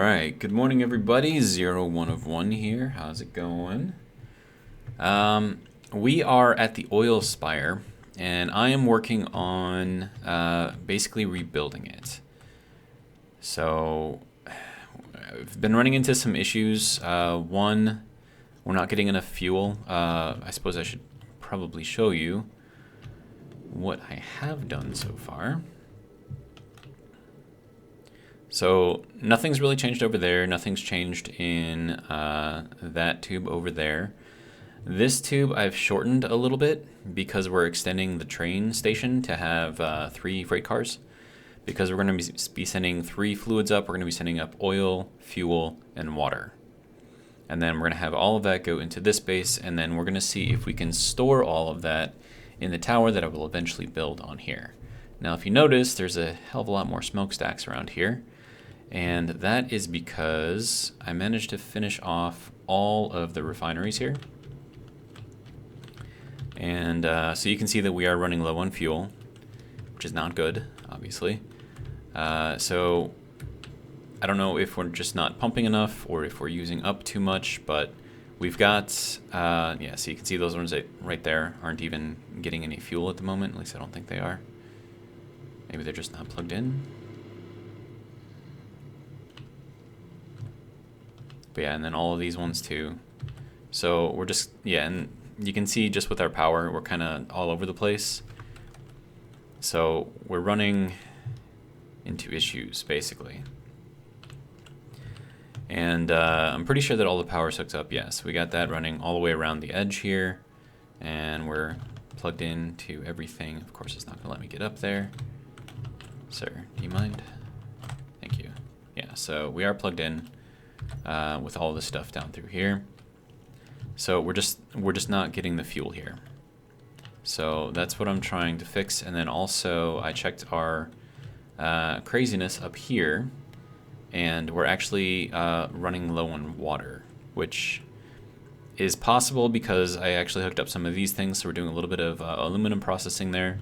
Alright, good morning everybody, 01 of 1 here, how's it going? We are at the oil spire, and I am working on basically rebuilding it. So, I've been running into some issues. One, we're not getting enough fuel. I suppose I should probably show you what I have done so far. So nothing's really changed over there. Nothing's changed in that tube over there. This tube I've shortened a little bit because we're extending the train station to have 3 freight cars. Because we're going to be sending 3 fluids up. We're going to be sending up oil, fuel, and water. And then we're going to have all of that go into this base. And then we're going to see if we can store all of that in the tower that I will eventually build on here. Now if you notice, there's a hell of a lot more smokestacks around here. And that is because I managed to finish off all of the refineries here. And so you can see that we are running low on fuel, which is not good, obviously. So I don't know if we're just not pumping enough or if we're using up too much, but we've got, yeah, so you can see those ones that right there aren't even getting any fuel at the moment. At least I don't think they are. Maybe they're just not plugged in. But yeah, and then all of these ones too. So we're just, yeah, and you can see just with our power, we're kind of all over the place. So we're running into issues, basically. And I'm pretty sure that all the power's hooked up, yes. We got that running all the way around the edge here. And we're plugged into everything. Of course, it's not going to let me get up there. Sir, do you mind? Thank you. Yeah, so we are plugged in. With all this stuff down through here. So we're just not getting the fuel here. So that's what I'm trying to fix. And then also I checked our craziness up here, and we're actually running low on water, which is possible because I actually hooked up some of these things. So we're doing a little bit of aluminum processing there.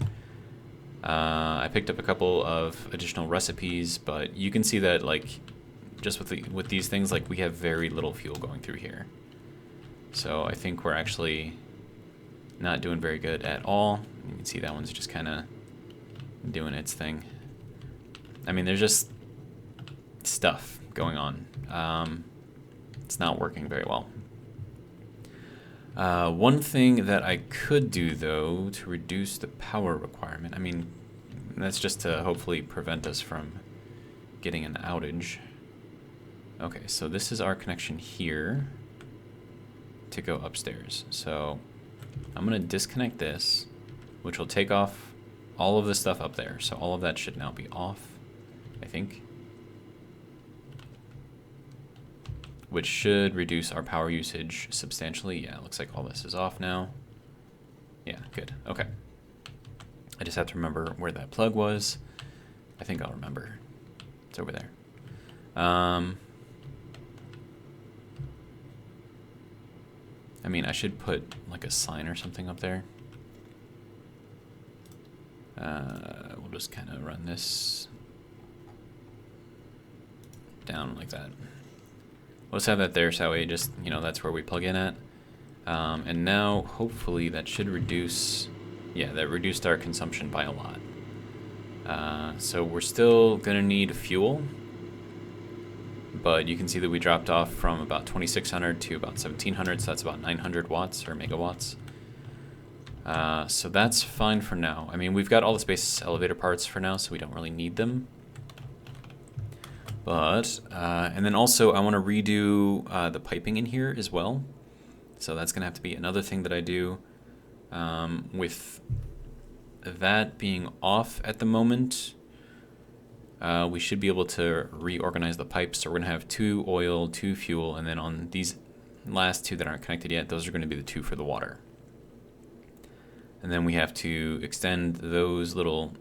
I picked up a couple of additional recipes, but you can see that like just with these things, like we have very little fuel going through here. So I think we're actually not doing very good at all. You can see that one's just kind of doing its thing. I mean, there's just stuff going on. It's not working very well. One thing that I could do, though, to reduce the power requirement, I mean, that's just to hopefully prevent us from getting an outage. Okay, so this is our connection here to go upstairs. So I'm going to disconnect this, which will take off all of the stuff up there. So all of that should now be off, I think. Which should reduce our power usage substantially. Yeah, it looks like all this is off now. Yeah, good. Okay. I just have to remember where that plug was. I think I'll remember. It's over there. I mean, I should put like a sign or something up there. We'll just kind of run this down like that. We'll just have that there so we just, you know, that's where we plug in at. And now, hopefully, that should reduce, yeah, that reduced our consumption by a lot. So we're still going to need fuel. But you can see that we dropped off from about 2600 to about 1700, so that's about 900 watts or megawatts. So that's fine for now. I mean, we've got all the space elevator parts for now, so we don't really need them. But, and then also I want to redo the piping in here as well. So that's going to have to be another thing that I do. With that being off at the moment, we should be able to reorganize the pipes. So we're going to have 2 oil, 2 fuel, and then on these last 2 that aren't connected yet, those are going to be the 2 for the water. And then we have to extend those little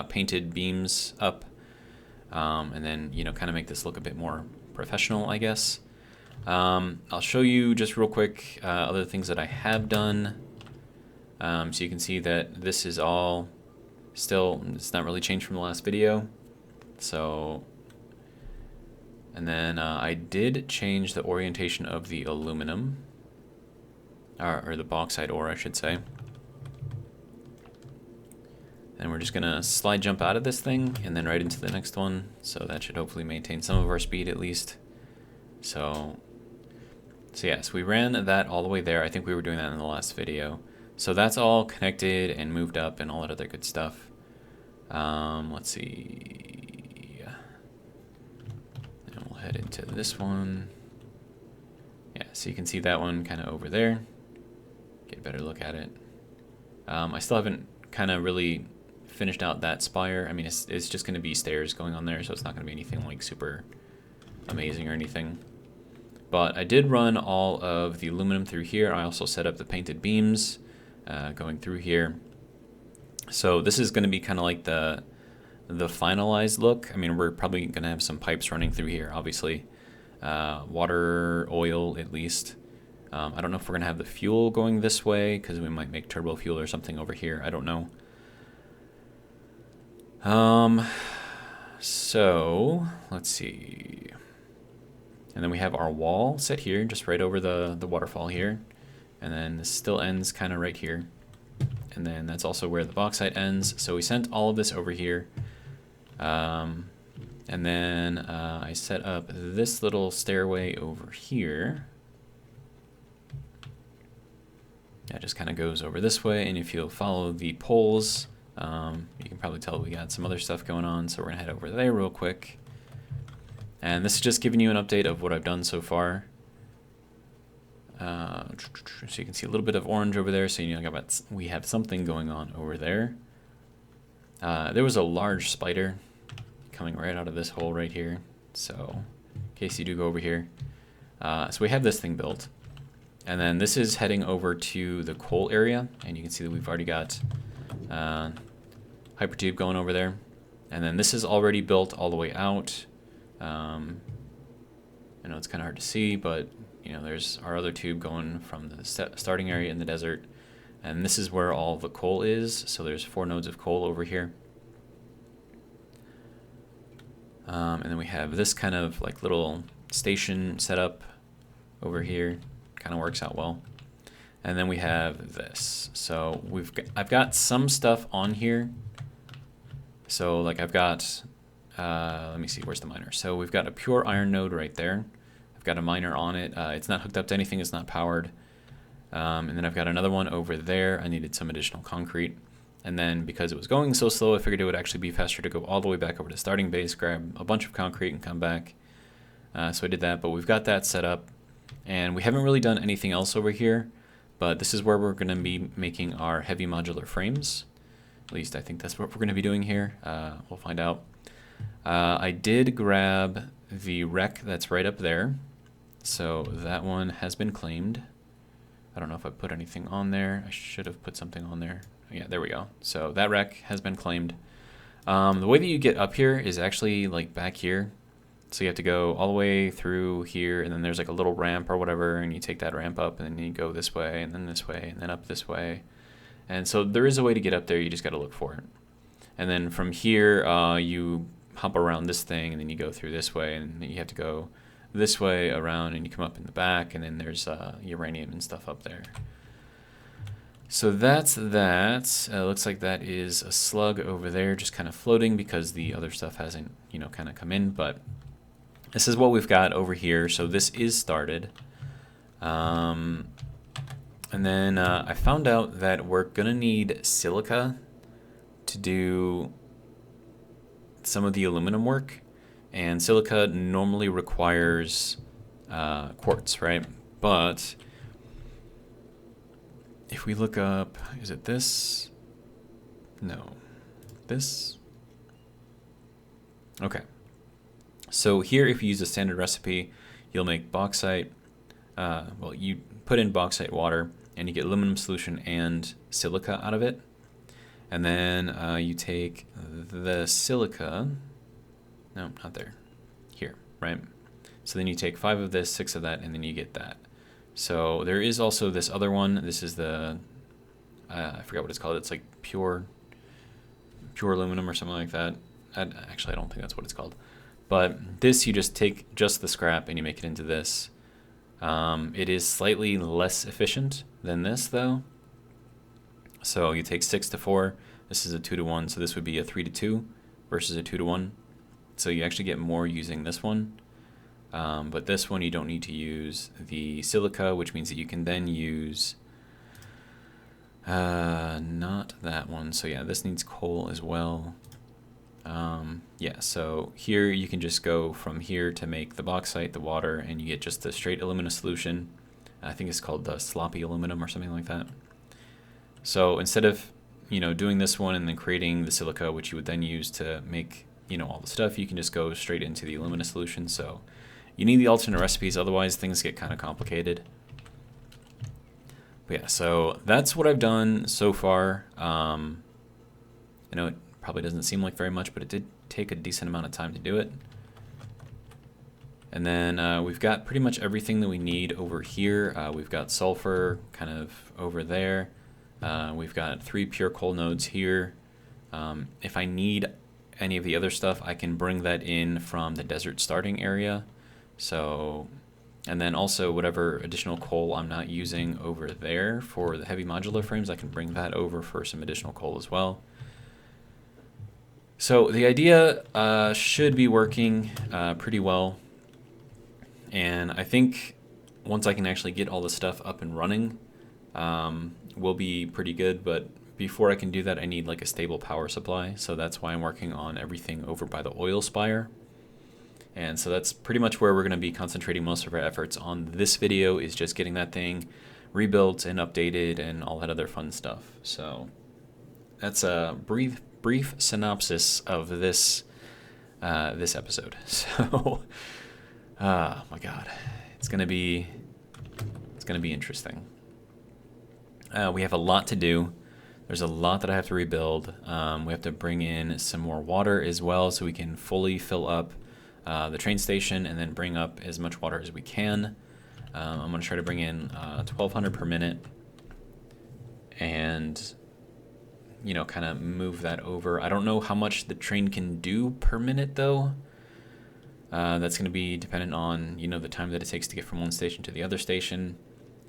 painted beams up, and then, you know, kind of make this look a bit more professional, I guess. I'll show you just real quick other things that I have done. So you can see that this is all still, it's not really changed from the last video. So And then I did change the orientation of the aluminum, or the bauxite ore, I should say. And we're just gonna slide jump out of this thing and then right into the next one. So that should hopefully maintain some of our speed at least. So yes, we ran that all the way there. I think we were doing that in the last video. So that's all connected and moved up and all that other good stuff. Let's see. And we'll head into this one. Yeah, so you can see that one kind of over there. Get a better look at it. I still haven't kind of really finished out that spire. I mean, it's just going to be stairs going on there, so it's not going to be anything like super amazing or anything. But I did run all of the aluminum through here. I also set up the painted beams going through here. So this is going to be kind of like the finalized look. I mean, we're probably going to have some pipes running through here, obviously. Water, oil, at least. I don't know if we're going to have the fuel going this way, because we might make turbo fuel or something over here. I don't know. So, let's see. And then we have our wall set here, just right over the waterfall here. And then this still ends kind of right here. And then that's also where the bauxite ends. So we sent all of this over here. And then I set up this little stairway over here. That just kind of goes over this way. And if you'll follow the poles, you can probably tell we got some other stuff going on. So we're going to head over there real quick. And this is just giving you an update of what I've done so far. So you can see a little bit of orange over there. So you know we have something going on over there. There was a large spider coming right out of this hole right here. So in case you do go over here. So we have this thing built. And then this is heading over to the coal area. And you can see that we've already got hypertube going over there. And then this is already built all the way out. I know it's kind of hard to see, but you know, there's our other tube going from the starting area in the desert. And this is where all the coal is. So there's 4 nodes of coal over here. And then we have this kind of like little station set up over here. Kind of works out well. And then we have this. So I've got some stuff on here. So like I've got, let me see, where's the miner? So we've got a pure iron node right there. I've got a miner on it. It's not hooked up to anything. It's not powered. And then I've got another one over there. I needed some additional concrete. And then because it was going so slow, I figured it would actually be faster to go all the way back over to starting base, grab a bunch of concrete and come back. So I did that, but we've got that set up. And we haven't really done anything else over here, but this is where we're going to be making our heavy modular frames. At least I think that's what we're going to be doing here. We'll find out. I did grab the wreck that's right up there. So that one has been claimed. I don't know if I put anything on there. I should have put something on there. Yeah, there we go. So that wreck has been claimed. The way that you get up here is actually like back here. So you have to go all the way through here, and then there's like a little ramp or whatever, and you take that ramp up, and then you go this way, and then this way, and then up this way. And so there is a way to get up there, you just got to look for it. And then from here, you hop around this thing, and then you go through this way, and then you have to go this way around, and you come up in the back, and then there's uranium and stuff up there. So that's that. Looks like that is a slug over there, just kind of floating because the other stuff hasn't, you know, kind of come in, but this is what we've got over here. So this is started. And then I found out that we're going to need silica to do some of the aluminum work. And silica normally requires quartz, right? But if we look up, is it this? No. This? Okay. So here, if you use a standard recipe, you'll make bauxite. Well, you put in bauxite water, and you get aluminum solution and silica out of it. And then you take the silica. No, not there. Here, right? So then you take 5 of this, 6 of that, and then you get that. So there is also this other one. This is the, I forgot what it's called. It's like pure aluminum or something like that. Actually, I don't think that's what it's called. But this, you just take just the scrap and you make it into this. It is slightly less efficient than this, though. So you take 6 to 4. This is a 2 to 1, so this would be a 3 to 2 versus a 2 to 1. So you actually get more using this one. But this one you don't need to use the silica, which means that you can then use not that one. So yeah, this needs coal as well. Yeah, so here you can just go from here to make the bauxite, the water, and you get just the straight alumina solution. I think it's called the sloppy aluminum or something like that. So instead of, doing this one and then creating the silica, which you would then use to make, all the stuff, you can just go straight into the alumina solution. So you need the alternate recipes, otherwise things get kind of complicated. But yeah, so that's what I've done so far. I know it probably doesn't seem like very much, but it did take a decent amount of time to do it. And then we've got pretty much everything that we need over here. We've got sulfur kind of over there. We've got 3 pure coal nodes here. If I need any of the other stuff, I can bring that in from the desert starting area. So, and then also whatever additional coal I'm not using over there for the heavy modular frames, I can bring that over for some additional coal as well. So the idea should be working pretty well. And I think once I can actually get all the stuff up and running, will be pretty good. But before I can do that, I need like a stable power supply. So that's why I'm working on everything over by the oil spire. And so that's pretty much where we're going to be concentrating most of our efforts on this video, is just getting that thing rebuilt and updated and all that other fun stuff. So that's a brief synopsis of this this episode. So oh my god, it's gonna be interesting. We have a lot to do. There's a lot that I have to rebuild. We have to bring in some more water as well, so we can fully fill up the train station and then bring up as much water as we can. I'm gonna try to bring in 1,200 per minute, and kind of move that over. I don't know how much the train can do per minute though. That's going to be dependent on, the time that it takes to get from one station to the other station.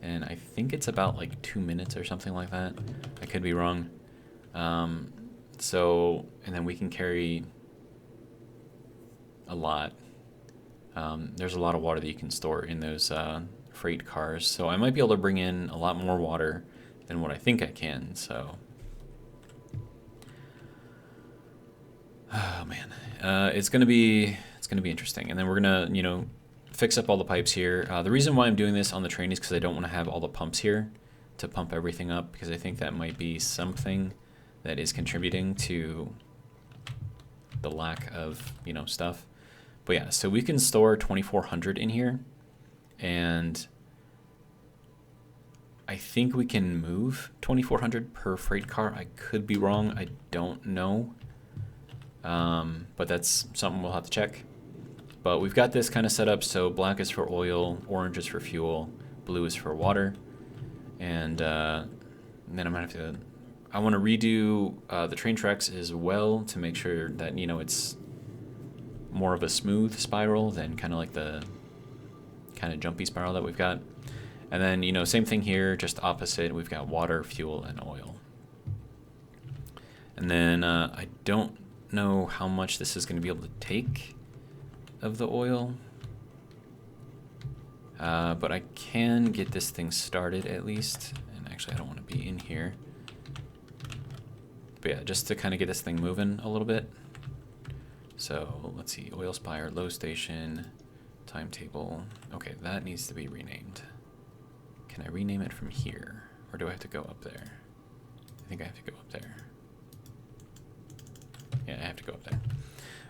And I think it's about like 2 minutes or something like that. I could be wrong. So, and then we can carry a lot. There's a lot of water that you can store in those freight cars. So I might be able to bring in a lot more water than what I think I can. So, oh man, it's gonna be interesting. And then we're gonna fix up all the pipes here. The reason why I'm doing this on the train is because I don't want to have all the pumps here to pump everything up, because I think that might be something that is contributing to the lack of stuff. But yeah, so we can store 2,400 in here, and I think we can move 2,400 per freight car. I could be wrong. I don't know. But that's something we'll have to check. But we've got this kind of set up, so black is for oil, orange is for fuel, blue is for water. And then I'm gonna have to, I want to redo the train tracks as well to make sure that, it's more of a smooth spiral than kind of like the kind of jumpy spiral that we've got. And then, same thing here, just opposite. We've got water, fuel, and oil. And then I don't know how much this is going to be able to take of the oil, but I can get this thing started at least. And actually I don't want to be in here, but yeah, just to kind of get this thing moving a little bit. So let's see, oil spire, low station, timetable. Okay, that needs to be renamed. Can I rename it from here, or do I have to go up there? I think I have to go up there. Yeah, I have to go up there.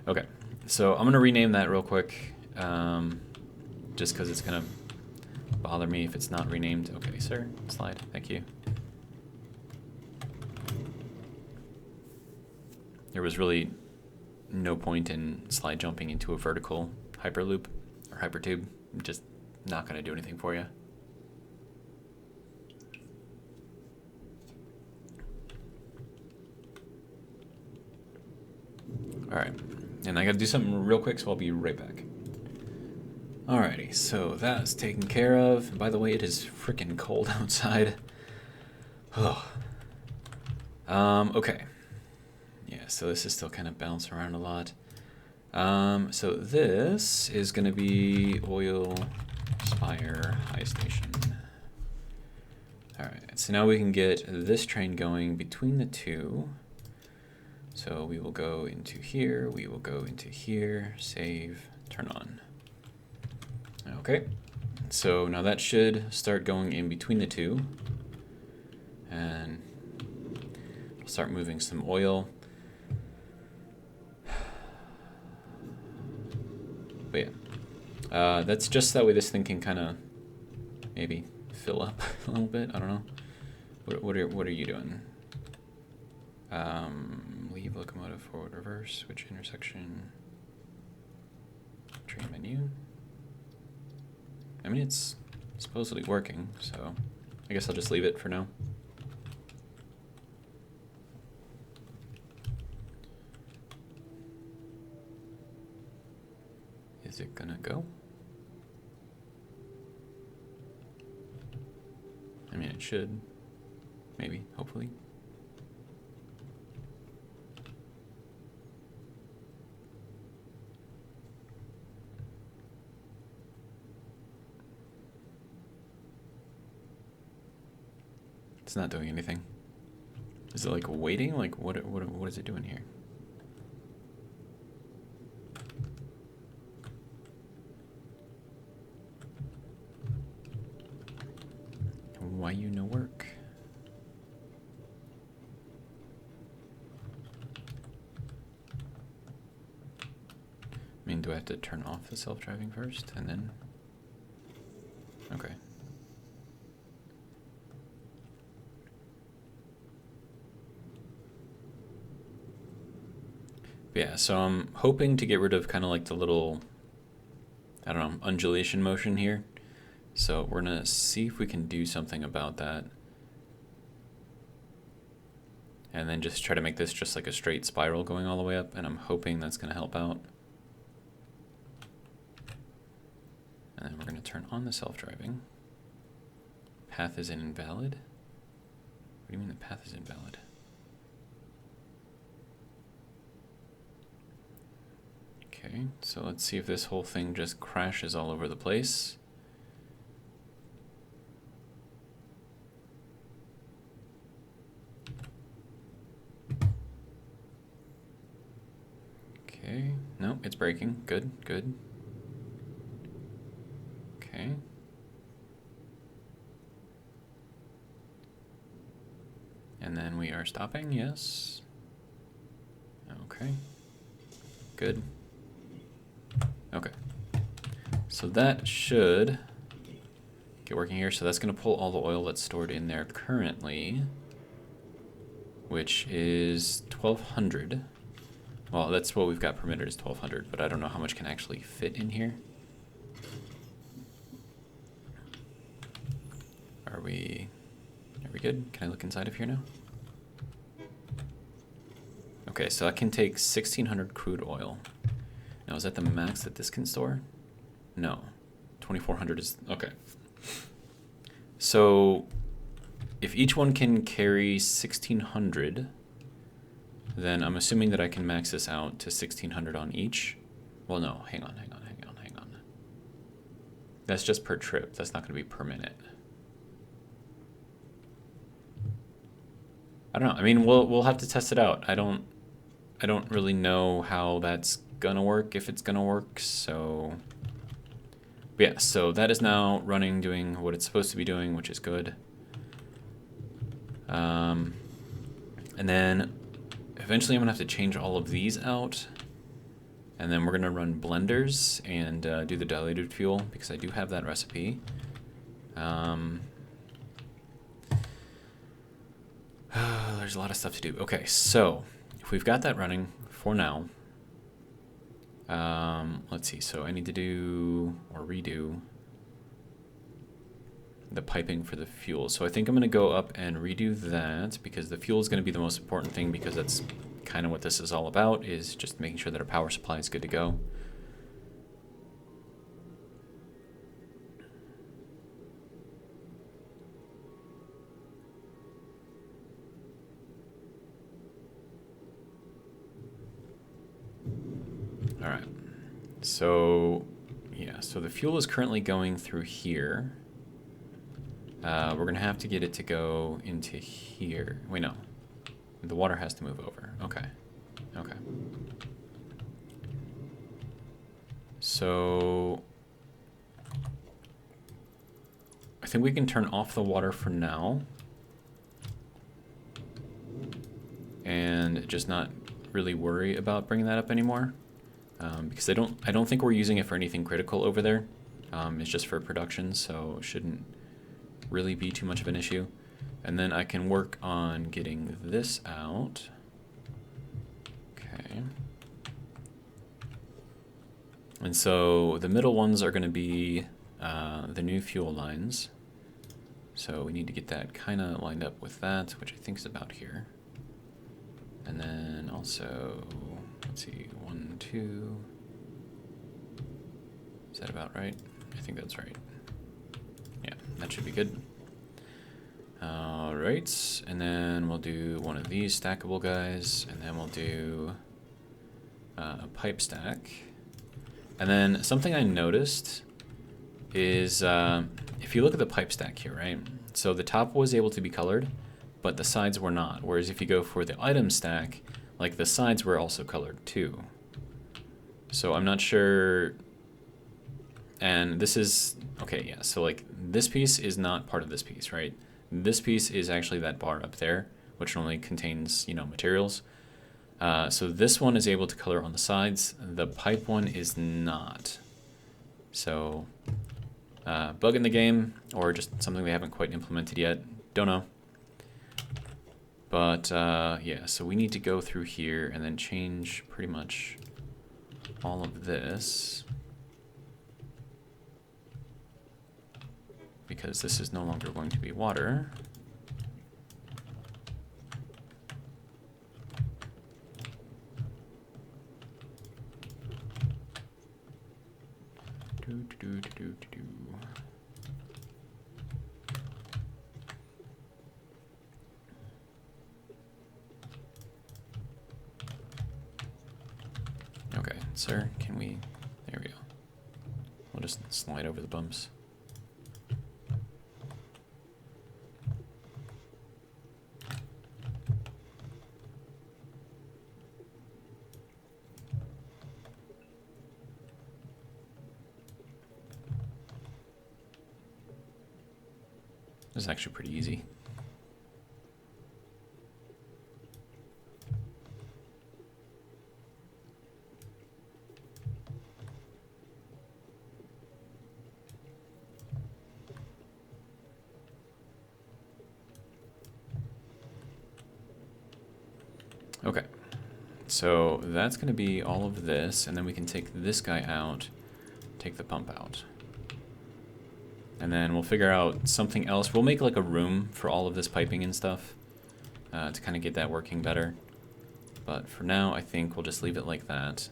Okay, so I'm going to rename that real quick, just because it's going to bother me if it's not renamed. Okay, sir, slide, thank you. There was really no point in slide jumping into a vertical hyperloop or hypertube. I'm just not going to do anything for you. All right, And I gotta do something real quick, so I'll be right back. Alrighty, so that's taken care of. By the way, it is freaking cold outside. Oh. Okay. Yeah, so this is still kind of bouncing around a lot. So this is gonna be oil, Spire, high station. Alright, so now we can get this train going between the two. So we will go into here, we will go into here, save, turn on. Okay, so now that should start going in between the two. And we'll start moving some oil. But yeah, that's just that way this thing can kind of maybe fill up a little bit. I don't know. What are you doing? Leave locomotive forward reverse, switch intersection, train menu. I mean, it's supposedly working, so I guess I'll just leave it for now. Is it gonna go? I mean, it should. Maybe, hopefully. It's not doing anything. Is it like waiting? Like what is it doing here? Why you no work? I mean, do I have to turn off the self-driving first and then? Okay. Yeah, so I'm hoping to get rid of kind of like the little, I don't know, undulation motion here. So we're gonna see if we can do something about that. And then just try to make this just like a straight spiral going all the way up, and I'm hoping that's gonna help out. And then we're gonna turn on the self-driving. Path is invalid? What do you mean the path is invalid? Okay, so let's see if this whole thing just crashes all over the place. Okay, no, it's breaking. Good, good. Okay. And then we are stopping, yes. Okay, good. Okay, so that should get working here. So that's gonna pull all the oil that's stored in there currently, which is 1,200. Well, that's what we've got permitted is 1,200, but I don't know how much can actually fit in here. Are we good? Can I look inside of here now? Okay, so I can take 1,600 crude oil. Now, is that the max that this can store? No. 2,400 is, okay. So, if each one can carry 1,600, then I'm assuming that I can max this out to 1,600 on each. Well, no, hang on. That's just per trip. That's not gonna be per minute. I don't know. I mean, we'll have to test it out. I don't really know how that's gonna work, if it's gonna work, so but yeah, so that is now running, doing what it's supposed to be doing, which is good. And then eventually I'm gonna have to change all of these out, and then we're gonna run blenders and do the diluted fuel, because I do have that recipe. There's a lot of stuff to do. Okay, so if we've got that running for now, let's see, so I need to do or redo the piping for the fuel. So I think I'm going to go up and redo that, because the fuel is going to be the most important thing, because that's kind of what this is all about, is just making sure that our power supply is good to go. All right, so yeah, so the fuel is currently going through here. We're gonna have to get it to go into here. Wait, no, the water has to move over. Okay, okay. So I think we can turn off the water for now and just not really worry about bringing that up anymore. Because I don't think we're using it for anything critical over there. It's just for production, so it shouldn't really be too much of an issue. And then I can work on getting this out. Okay. And so the middle ones are going to be the new fuel lines. So we need to get that kind of lined up with that, which I think is about here. And then also, let's see, 1, 2. Is that about right? I think that's right. Yeah, that should be good. All right, and then we'll do one of these stackable guys, and then we'll do a pipe stack. And then something I noticed is if you look at the pipe stack here, right? So the top was able to be colored, but the sides were not. Whereas if you go for the item stack, like the sides were also colored too. So I'm not sure. And this is, okay, yeah, so like this piece is not part of this piece, right? This piece is actually that bar up there, which only contains, you know, materials. So this one is able to color on the sides. The pipe one is not. So bug in the game, or just something they haven't quite implemented yet. Don't know. But yeah, so we need to go through here and then change pretty much all of this, because this is no longer going to be water. Okay, sir, can we, there we go. We'll just slide over the bumps. This is actually pretty easy. Okay, so that's going to be all of this, and then we can take this guy out, take the pump out. And then we'll figure out something else. We'll make like a room for all of this piping and stuff to kind of get that working better. But for now, I think we'll just leave it like that.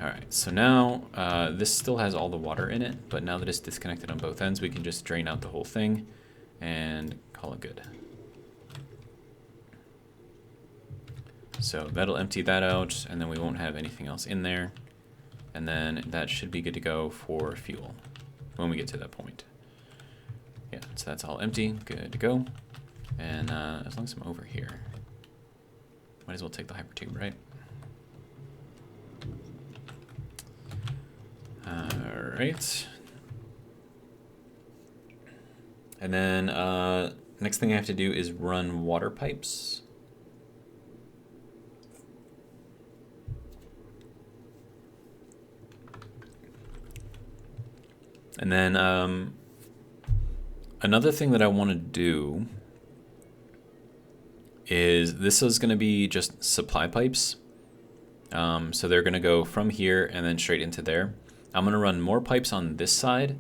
All right, so now this still has all the water in it, but now that it's disconnected on both ends, we can just drain out the whole thing and call it good. So that'll empty that out, and then we won't have anything else in there. And then that should be good to go for fuel when we get to that point. Yeah, so that's all empty, good to go. And as long as I'm over here, might as well take the hypertube, right? All right. And then next thing I have to do is run water pipes. And then another thing that I want to do is this is going to be just supply pipes. So they're going to go from here and then straight into there. I'm going to run more pipes on this side,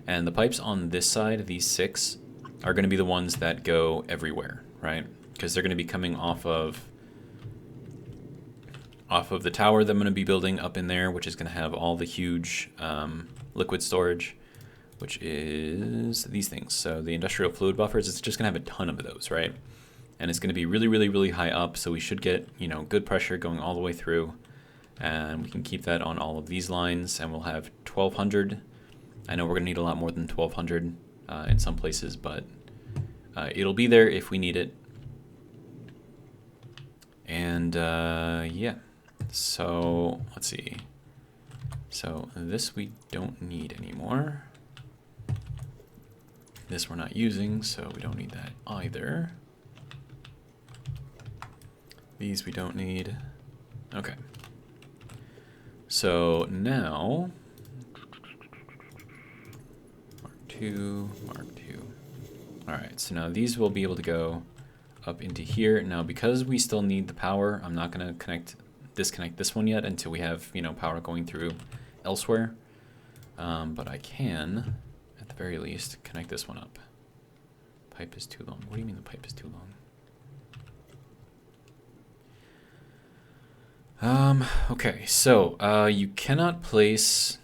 and the pipes on this side, these 6, are going to be the ones that go everywhere, right? Because they're going to be coming off of off of the tower that I'm going to be building up in there, which is going to have all the huge liquid storage, which is these things. So the industrial fluid buffers, it's just going to have a ton of those, right? And it's going to be really, really, really high up, so we should get, you know, good pressure going all the way through. And we can keep that on all of these lines, and we'll have 1200. I know we're going to need a lot more than 1200 in some places, but it'll be there if we need it. And yeah, so let's see. So this we don't need anymore. This we're not using, so we don't need that either. These we don't need. Okay. So now, Mark II, Mark II. All right, so now these will be able to go up into here. Now, because we still need the power, I'm not gonna disconnect this one yet until we have, you know, power going through elsewhere. But I can, at the very least, connect this one up. Pipe is too long. What do you mean the pipe is too long? Okay, so you cannot place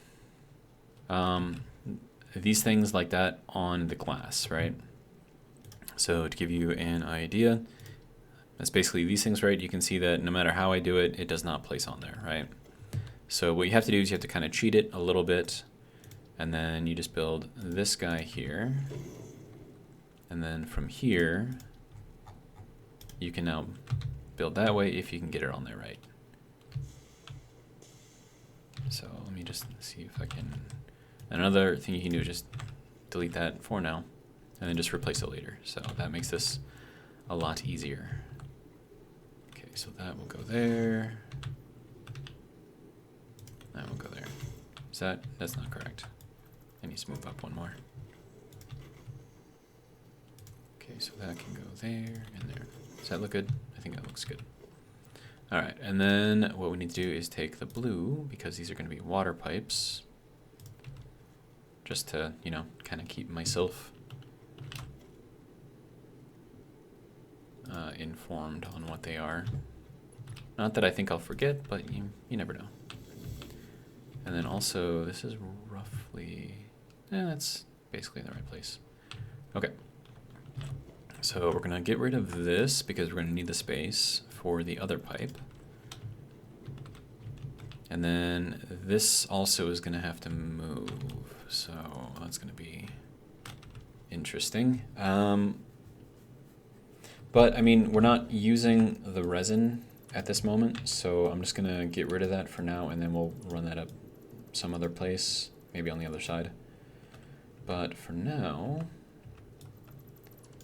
these things like that on the glass, right? So to give you an idea, that's basically these things, right? You can see that no matter how I do it, it does not place on there, right? So what you have to do is you have to kind of cheat it a little bit, and then you just build this guy here. And then from here, you can now build that way if you can get it on there right. So let me just see if I can. Another thing you can do is just delete that for now, and then just replace it later. So that makes this a lot easier. Okay, so that will go there. That will go there. That's not correct. I need to move up one more. Okay, so that can go there and there. Does that look good? I think that looks good. All right, and then what we need to do is take the blue, because these are going to be water pipes, just to, you know, kind of keep myself informed on what they are. Not that I think I'll forget, but you never know. And then also, this is roughly, that's basically in the right place. Okay. So we're going to get rid of this because we're going to need the space for the other pipe. And then this also is going to have to move. So that's going to be interesting. But I mean, we're not using the resin at this moment, so I'm just going to get rid of that for now, and then we'll run that up some other place, maybe on the other side. But for now,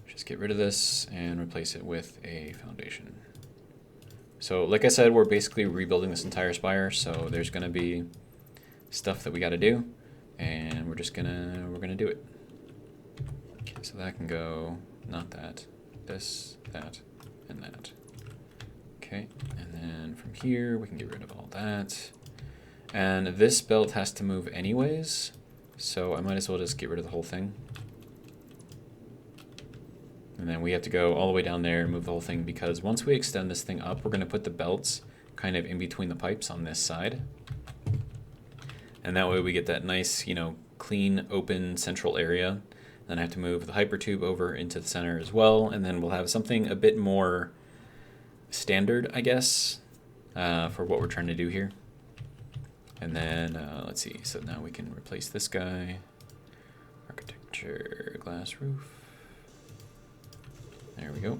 just get rid of this and replace it with a foundation. So like I said, we're basically rebuilding this entire spire, so there's going to be stuff that we got to do, and we're gonna do it. Okay, so that can go, not that, this, that, and that. Okay, and then from here we can get rid of all that. And this belt has to move anyways, so I might as well just get rid of the whole thing. And then we have to go all the way down there and move the whole thing, because once we extend this thing up, we're going to put the belts kind of in between the pipes on this side. And that way we get that nice, you know, clean, open central area. Then I have to move the hypertube over into the center as well, and then we'll have something a bit more standard, I guess, for what we're trying to do here. And then, let's see, so now we can replace this guy. Architecture, glass roof. There we go.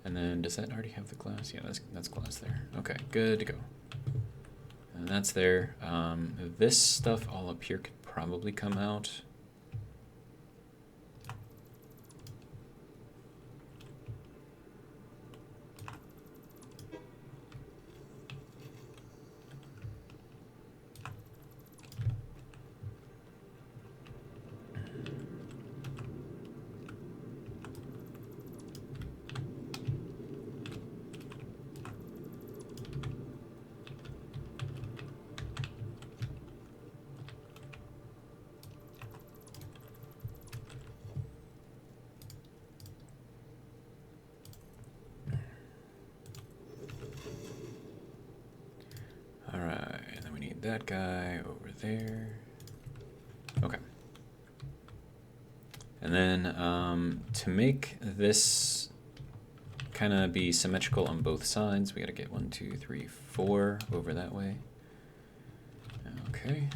And then, does that already have the glass? Yeah, that's glass there. Okay, good to go. And that's there. This stuff all up here could probably come out. that guy over there. Okay. And then to make this kind of be symmetrical on both sides, we got to get 1, 2, 3, 4 over that way. Okay.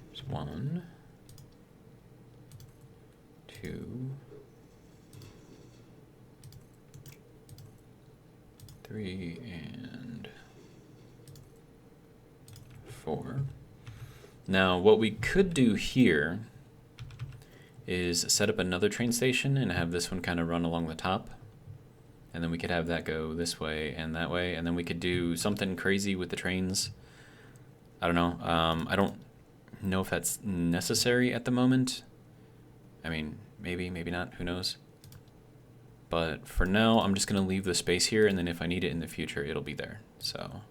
There's 1, 2, 3, and 4. Now, what we could do here is set up another train station and have this one kind of run along the top. And then we could have that go this way and that way. And then we could do something crazy with the trains. I don't know. I don't know if that's necessary at the moment. I mean, maybe, maybe not. Who knows? But for now, I'm just going to leave the space here. And then if I need it in the future, it'll be there. So...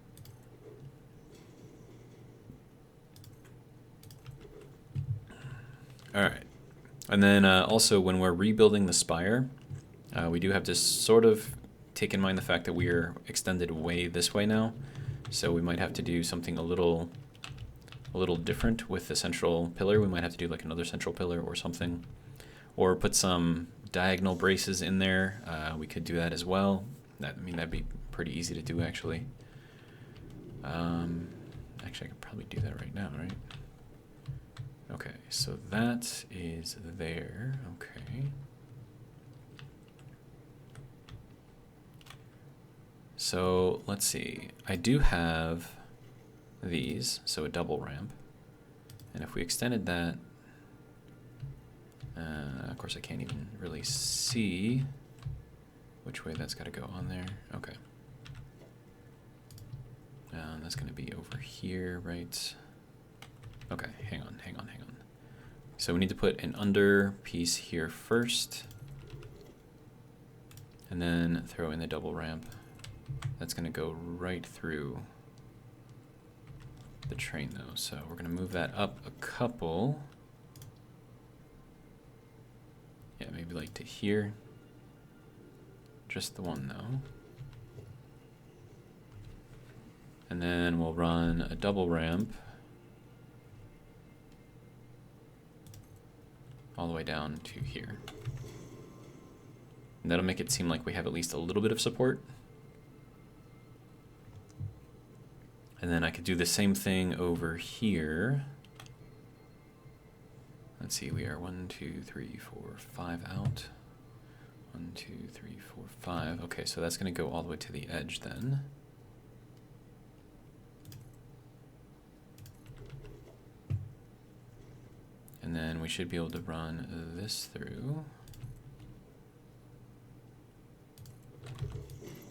all right. And then also when we're rebuilding the spire, we do have to sort of take in mind the fact that we are extended way this way now. So we might have to do something a little different with the central pillar. We might have to do like another central pillar or something. Or put some diagonal braces in there. We could do that as well. I mean, that'd be pretty easy to do actually. Actually, I could probably do that right now, right? Okay, so that is there. Okay. So let's see. I do have these, so a double ramp. And if we extended that, of course I can't even really see which way that's got to go on there. Okay. That's going to be over here, right? Okay, hang on. So we need to put an under piece here first, and then throw in the double ramp. That's going to go right through the train though, so we're going to move that up a couple. Yeah, maybe like to here. Just the one though. And then we'll run a double ramp all the way down to here. And that'll make it seem like we have at least a little bit of support. And then I could do the same thing over here. Let's see, we are 1, 2, 3, 4, 5 out. 1, 2, 3, 4, 5. Okay, so that's going to go all the way to the edge then. And then we should be able to run this through.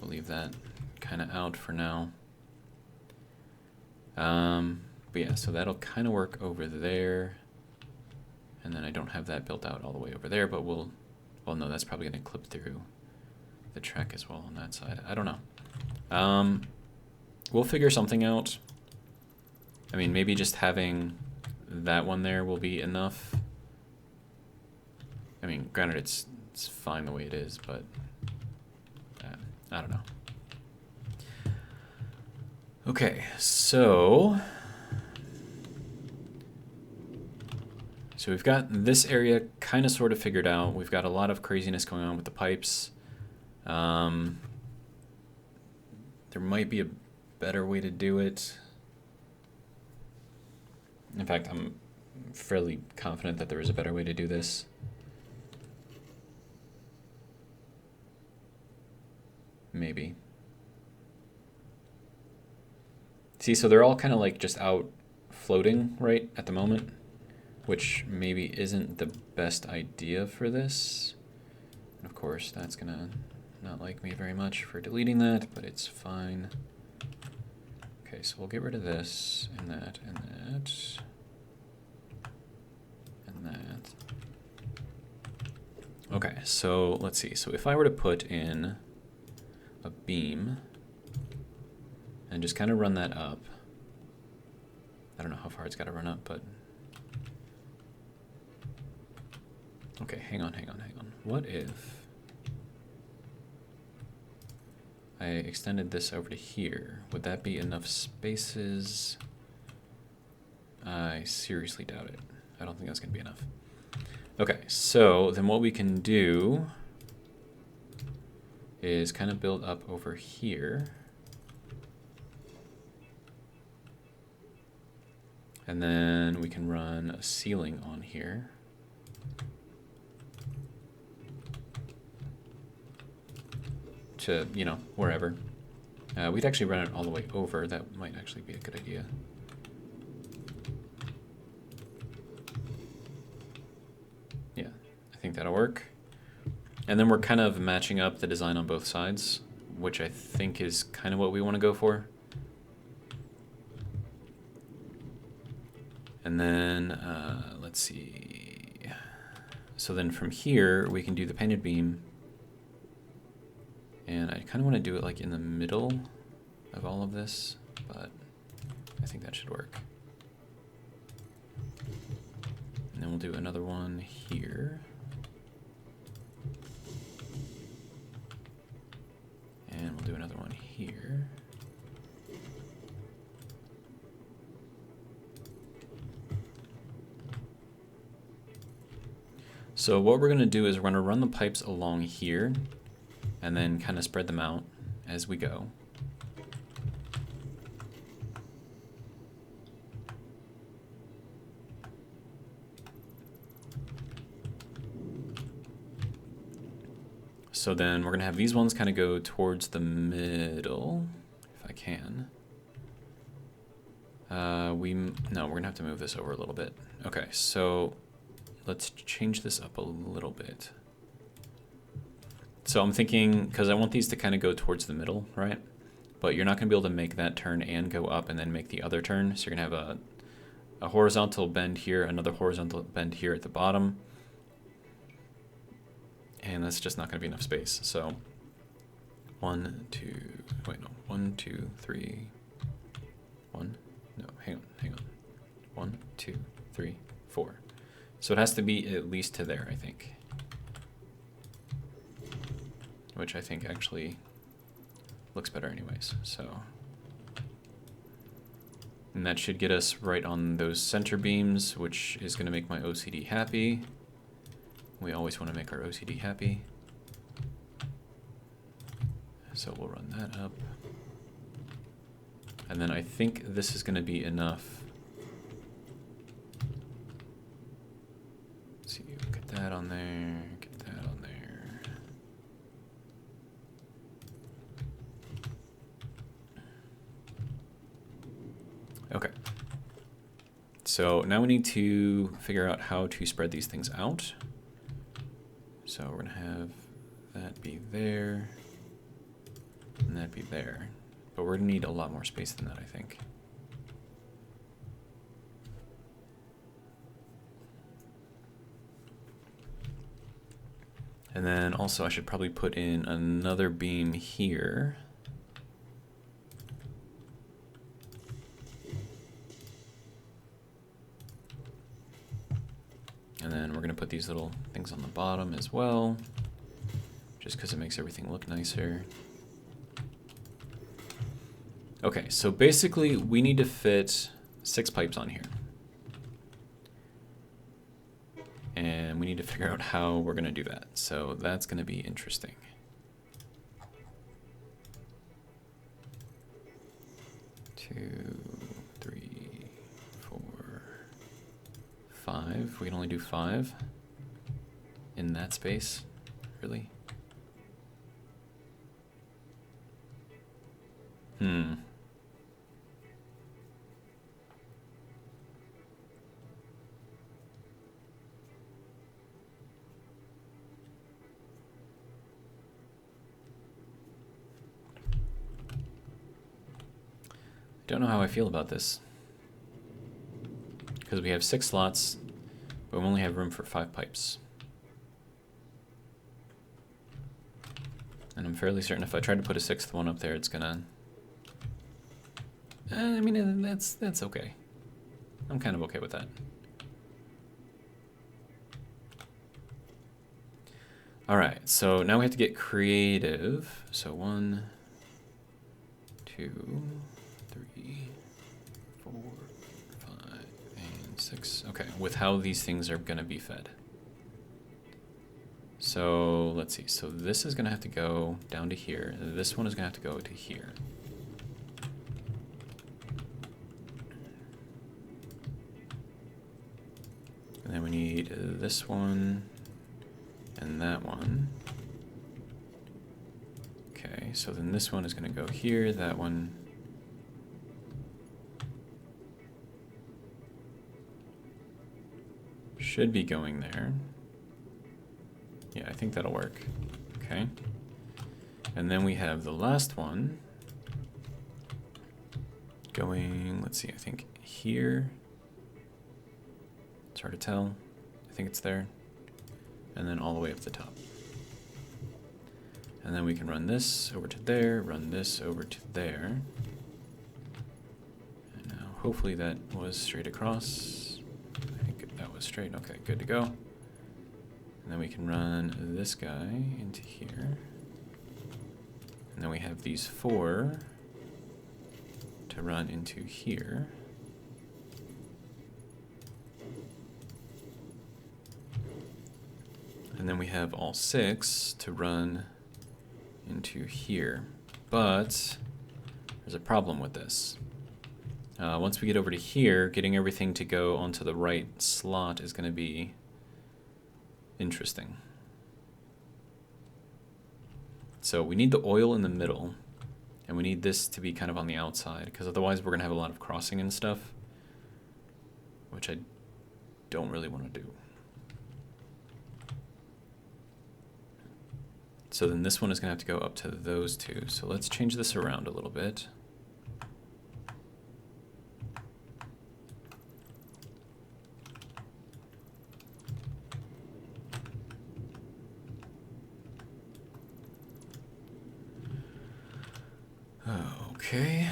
We'll leave that kind of out for now. But yeah, so that'll kind of work over there. And then I don't have that built out all the way over there, but well, no, that's probably going to clip through the track as well on that side. I don't know. We'll figure something out. I mean, maybe just having that one there will be enough. I mean, granted, it's fine the way it is, but I don't know. Okay, so we've got this area kind of sort of figured out. We've got a lot of craziness going on with the pipes. There might be a better way to do it. In fact, I'm fairly confident that there is a better way to do this. Maybe. See, so they're all kind of like just out floating right at the moment, which maybe isn't the best idea for this. And of course, that's gonna not like me very much for deleting that, but it's fine. Okay, so we'll get rid of this, and that, and that, and that. Okay, so let's see. So if I were to put in a beam and just kind of run that up, I don't know how far it's got to run up, but okay, hang on. What if I extended this over to here, would that be enough spaces? I seriously doubt it. I don't think that's going to be enough. Okay, so then what we can do is kind of build up over here. And then we can run a ceiling on here. To, you know, wherever. We'd actually run it all the way over. That might actually be a good idea. Yeah, I think that'll work. And then we're kind of matching up the design on both sides, which I think is kind of what we want to go for. And then, let's see. So then from here, we can do the painted beam. And I kind of want to do it like in the middle of all of this, but I think that should work. And then we'll do another one here. And we'll do another one here. So what we're going to do is we're going to run the pipes along here and then kind of spread them out as we go. So then we're going to have these ones kind of go towards the middle, if I can. No, we're going to have to move this over a little bit. Okay, so let's change this up a little bit. So I'm thinking, because I want these to kind of go towards the middle, right? But you're not going to be able to make that turn and go up and then make the other turn. So you're going to have a horizontal bend here, another horizontal bend here at the bottom. And that's just not going to be enough space. So 1, 2, wait, no, 1, 2, 3, 1, no, hang on. 1, 2, 3, 4. So it has to be at least to there, I think. Which I think actually looks better anyways, so. And that should get us right on those center beams, which is going to make my OCD happy. We always want to make our OCD happy. So we'll run that up. And then I think this is going to be enough. Let's see, get that on there, get that on there. Okay. So now we need to figure out how to spread these things out. So we're going to have that be there, and that be there. But we're going to need a lot more space than that, I think. And then also I should probably put in another beam here. And then we're going to put these little things on the bottom as well, just because it makes everything look nicer. Okay, so basically we need to fit 6 pipes on here. And we need to figure out how we're going to do that. So that's going to be interesting. Two, 3, 4, 5. We can only do 5 in that space, really? Don't know how I feel about this. Because we have 6 slots, but we only have room for 5 pipes. And I'm fairly certain if I try to put a 6th one up there, it's gonna... I mean, that's okay. I'm kind of okay with that. Alright, so now we have to get creative. So 1, 2, 3, 4, 5, and 6. Okay, with how these things are going to be fed. So let's see. So this is going to have to go down to here. This one is going to have to go to here. And then we need this one and that one. Okay, so then this one is going to go here, that one. Should be going there. Yeah, I think that'll work. Okay. And then we have the last one going, let's see, I think here. It's hard to tell. I think it's there. And then all the way up the top. And then we can run this over to there, run this over to there. And now hopefully that was straight across. I think that was straight. Okay, good to go. And then we can run this guy into here. And then we have these 4 to run into here. And then we have all 6 to run into here. But there's a problem with this. Once we get over to here, getting everything to go onto the right slot is going to be interesting. So we need the oil in the middle, and we need this to be kind of on the outside, because otherwise we're going to have a lot of crossing and stuff, which I don't really want to do. So then this one is going to have to go up to those 2. So let's change this around a little bit. Okay.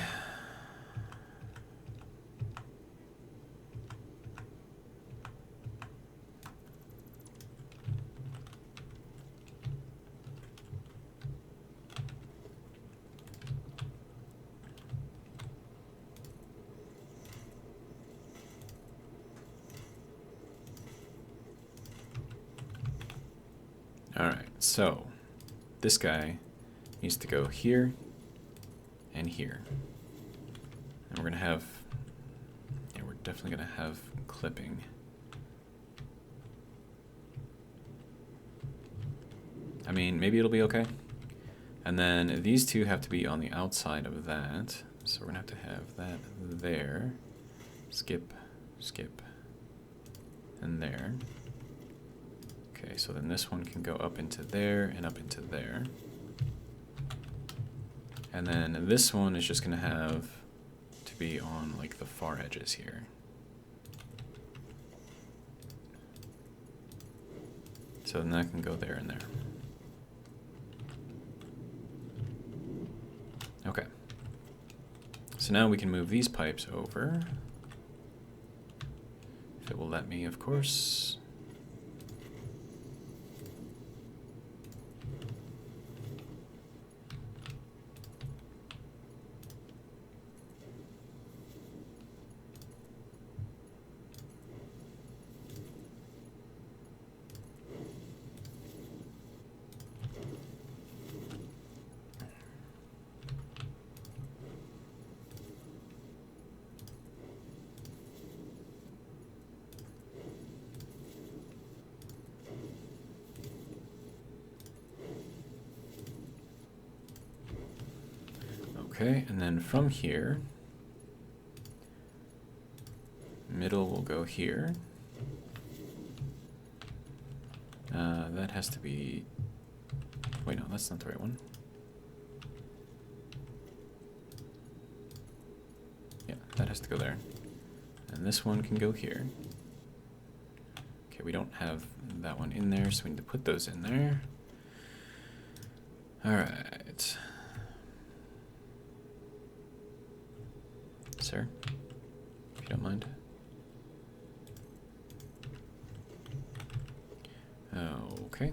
All right, so this guy needs to go here and here. And we're gonna have, yeah, we're definitely gonna have clipping. I mean, maybe it'll be okay. And then these 2 have to be on the outside of that. So we're gonna have to have that there. Skip, skip, and there. Okay, so then this one can go up into there and up into there. And then this one is just going to have to be on like the far edges here. So then that can go there and there. Okay. So now we can move these pipes over. If it will let me, of course. Okay, and then from here, middle will go here. That has to be, wait, no, that's not the right one. Yeah, that has to go there. And this one can go here. Okay, we don't have that one in there, so we need to put those in there. All right. Sir, if you don't mind. Okay.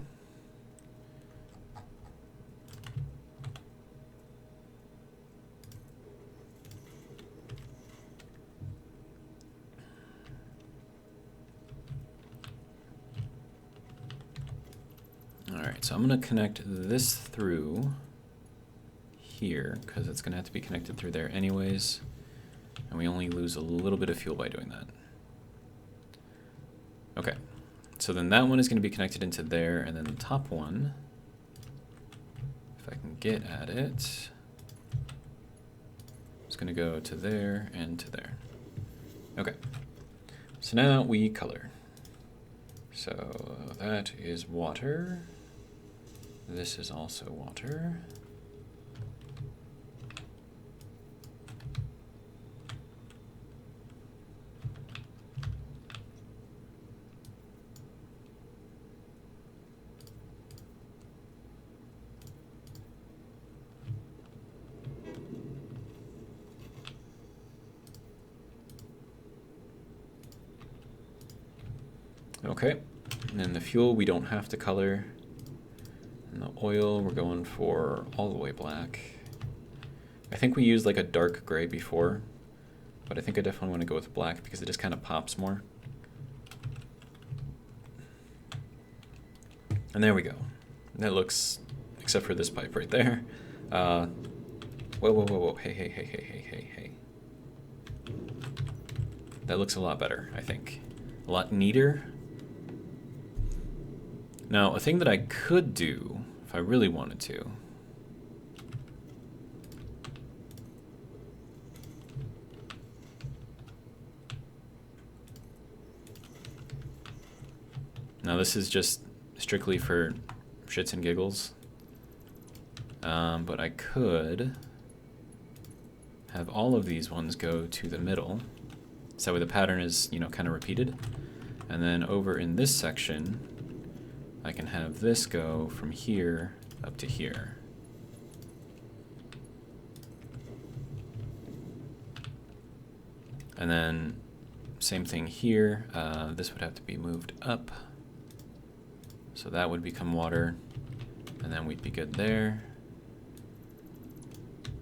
so I'm going to connect this through here because it's going to have to be connected through there anyways. And we only lose a little bit of fuel by doing that. Okay, so then that one is going to be connected into there, and then the top one, if I can get at it, it's going to go to there and to there. Okay, so now we color. So that is water. This is also water. Okay, and then the fuel we don't have to color. And the oil we're going for all the way black. I think we used like a dark gray before, but I think I definitely want to go with black because it just kind of pops more. And there we go. That looks, except for this pipe right there. Whoa, whoa, whoa, whoa, hey, hey, hey, hey, hey, hey, hey. That looks a lot better, I think. A lot neater. Now, a thing that I could do, if I really wanted to, now this is just strictly for shits and giggles, but I could have all of these ones go to the middle, so that way the pattern is, you know, kind of repeated, and then over in this section, I can have this go from here up to here. And then same thing here, this would have to be moved up. So that would become water, and then we'd be good there.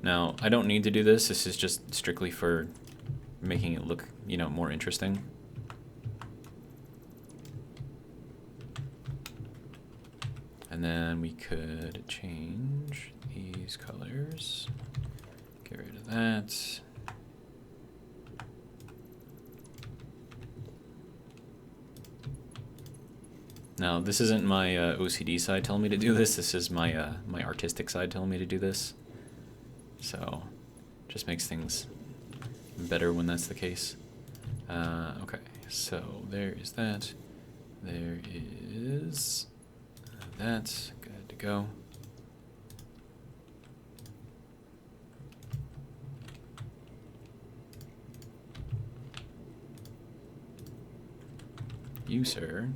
Now, I don't need to do this. This is just strictly for making it look, you know, more interesting. And then we could change these colors. Get rid of that. Now, this isn't my OCD side telling me to do this. This is my my artistic side telling me to do this. So, just makes things better when that's the case. Okay, so there is that. There is that. Good to go. You, sir,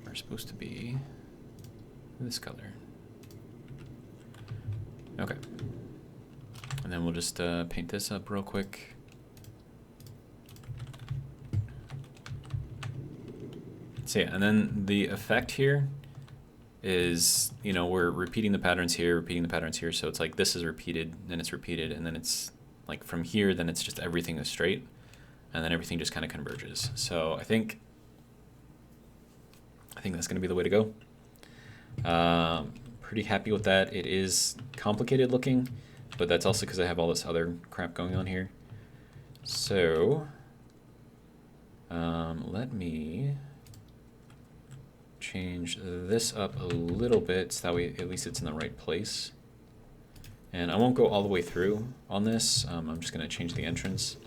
are supposed to be this color. Okay. And then we'll just paint this up real quick. So yeah, and then the effect here is, you know, we're repeating the patterns here, so it's like this is repeated, then it's repeated, and then it's like from here, then it's just everything is straight, and then everything just kind of converges. So I think that's going to be the way to go. Pretty happy with that. It is complicated looking, but that's also because I have all this other crap going on here. So let me change this up a little bit so that way at least it's in the right place. And I won't go all the way through on this. I'm just going to change the entrance,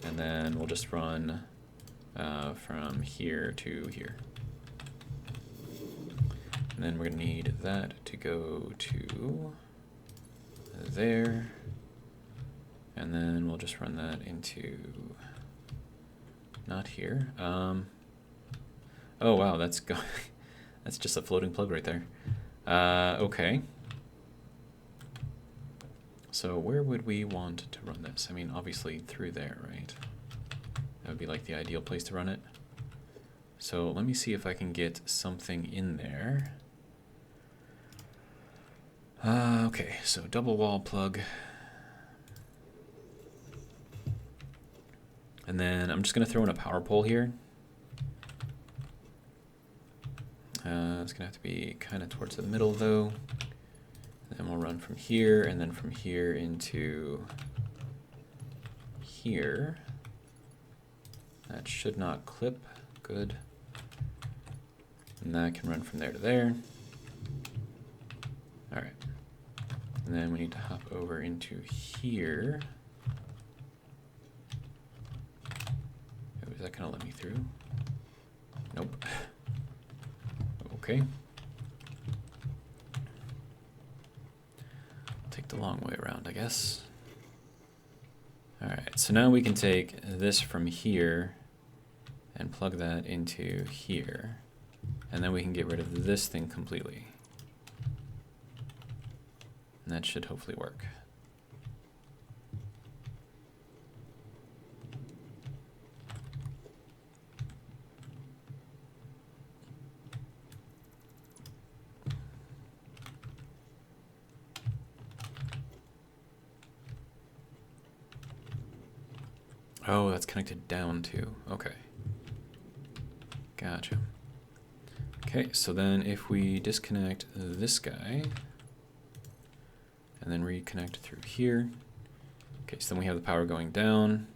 and then we'll just run from here to here. And then we're going to need that to go to there. And then we'll just run that into, not here. Oh wow, that's that's just a floating plug right there. Okay. So where would we want to run this? I mean, obviously through there, right? That would be like the ideal place to run it. So let me see if I can get something in there. Okay, so double wall plug. And then I'm just going to throw in a power pole here. It's gonna have to be kind of towards the middle though. Then we'll run from here, and then from here into here. That should not clip. Good. And that can run from there to there. All right. And then we need to hop over into here. Oh, is that gonna let me through? Nope. Okay. Take the long way around, I guess. All right, so now we can take this from here and plug that into here. And then we can get rid of this thing completely. And that should hopefully work. Oh, that's connected down too. Okay. Gotcha. Okay, so then if we disconnect this guy and then reconnect through here. Okay, so then we have the power going down.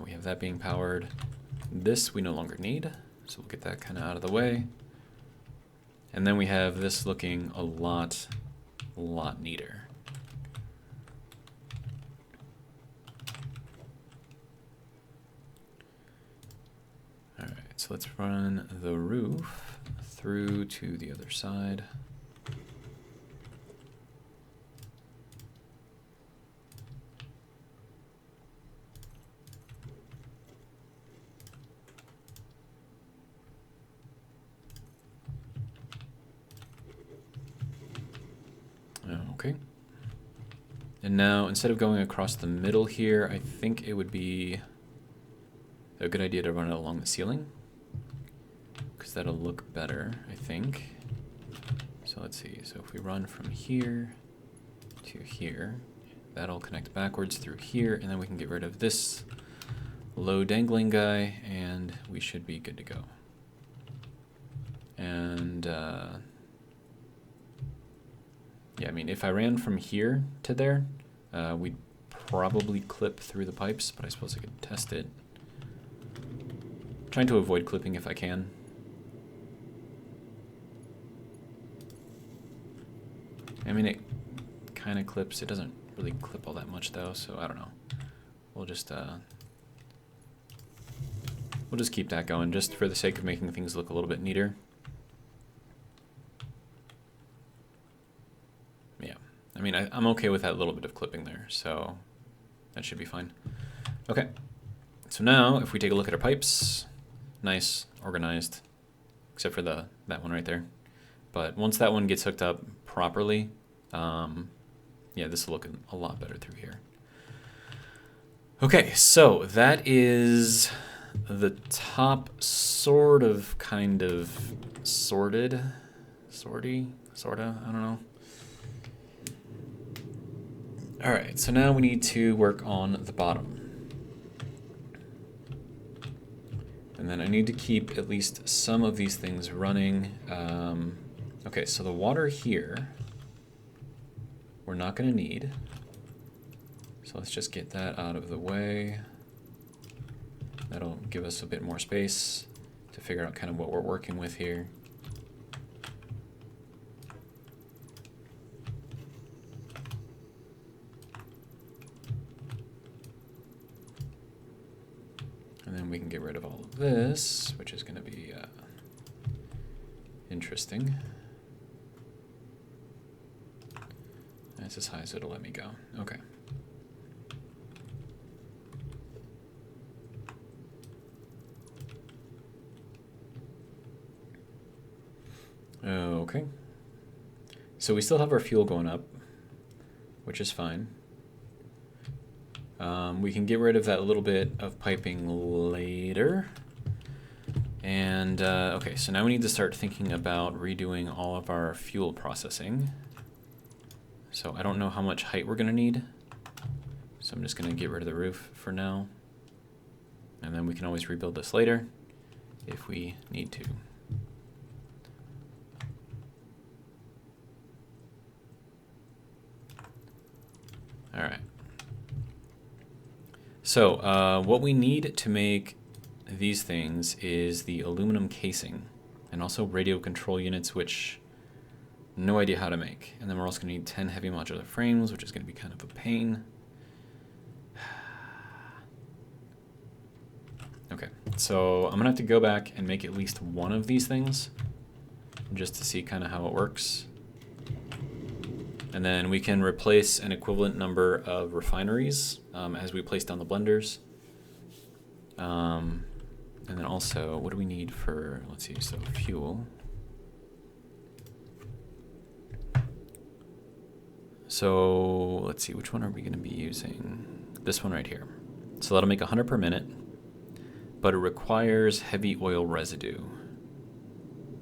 We have that being powered. This we no longer need, so we'll get that kind of out of the way. And then we have this looking a lot neater. All right, so let's run the roof through to the other side. Okay. And now, instead of going across the middle here, I think it would be a good idea to run it along the ceiling, because that'll look better, I think. So let's see. So if we run from here to here, that'll connect backwards through here, and then we can get rid of this low dangling guy, and we should be good to go. And yeah, I mean, if I ran from here to there, we'd probably clip through the pipes, but I suppose I could test it. Trying to avoid clipping if I can. I mean, it kind of clips. It doesn't really clip all that much though, so I don't know. We'll just keep that going just for the sake of making things look a little bit neater. Yeah, I mean, I'm okay with that little bit of clipping there, so that should be fine. Okay, so now if we take a look at our pipes, nice, organized, except for that one right there. But once that one gets hooked up properly, yeah, this will look a lot better through here. Okay, so that is the top sort of, kind of, sorta, I don't know. All right, so now we need to work on the bottom. And then I need to keep at least some of these things running. Okay, so the water here, we're not gonna need. So let's just get that out of the way. That'll give us a bit more space to figure out kind of what we're working with here. And then we can get rid of all of this, which is going to be interesting. That's as high as it'll let me go. Okay. Okay. So we still have our fuel going up, which is fine. We can get rid of that little bit of piping later. And okay, so now we need to start thinking about redoing all of our fuel processing. So I don't know how much height we're gonna need. So I'm just gonna get rid of the roof for now. And then we can always rebuild this later if we need to. All right. So what we need to make these things is the aluminum casing and also radio control units, which no idea how to make. And then we're also going to need 10 heavy modular frames, which is going to be kind of a pain. Okay, so I'm going to have to go back and make at least one of these things just to see kind of how it works. And then we can replace an equivalent number of refineries as we place down the blenders. And then also, what do we need for, let's see, so fuel. So let's see, which one are we going to be using? This one right here. So that'll make 100 per minute, but it requires heavy oil residue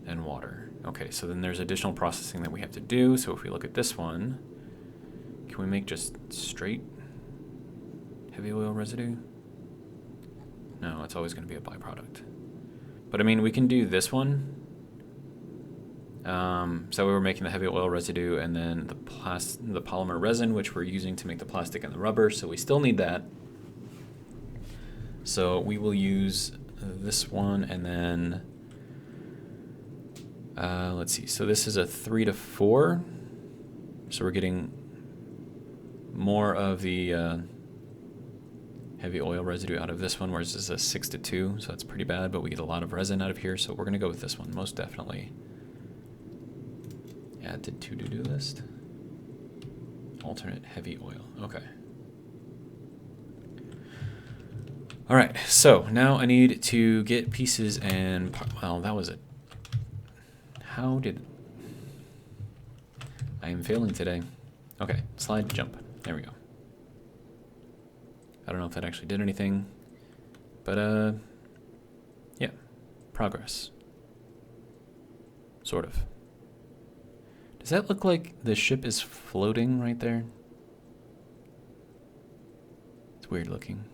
and water. Okay, so then there's additional processing that we have to do. So if we look at this one, can we make just straight heavy oil residue? No, it's always going to be a byproduct. But I mean, we can do this one. So we were making the heavy oil residue and then the polymer resin, which we're using to make the plastic and the rubber. So we still need that. So we will use this one and then, let's see. So this is a 3 to 4. So we're getting more of the heavy oil residue out of this one, whereas this is a 6 to 2. So that's pretty bad, but we get a lot of resin out of here. So we're going to go with this one, most definitely. Add to to-do list. Alternate heavy oil. Okay. All right, so now I need to get pieces and, well, that was it. How did, I am failing today. Okay, slide, jump, there we go. I don't know if that actually did anything, but yeah, progress. Sort of. Does that look like the ship is floating right there? It's weird looking.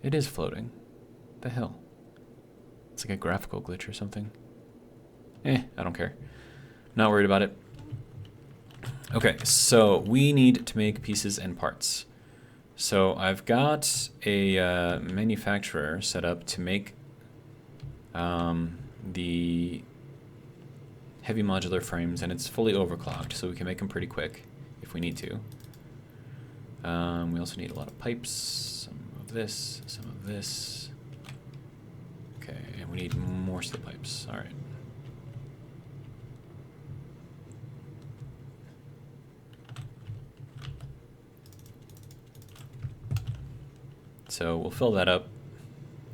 It is floating. The hell? It's like a graphical glitch or something. I don't care. Not worried about it. Okay, so we need to make pieces and parts. So I've got a manufacturer set up to make the heavy modular frames, and it's fully overclocked, so we can make them pretty quick if we need to. We also need a lot of pipes, some of this, some of this. Okay, and we need more steel pipes. All right. So we'll fill that up,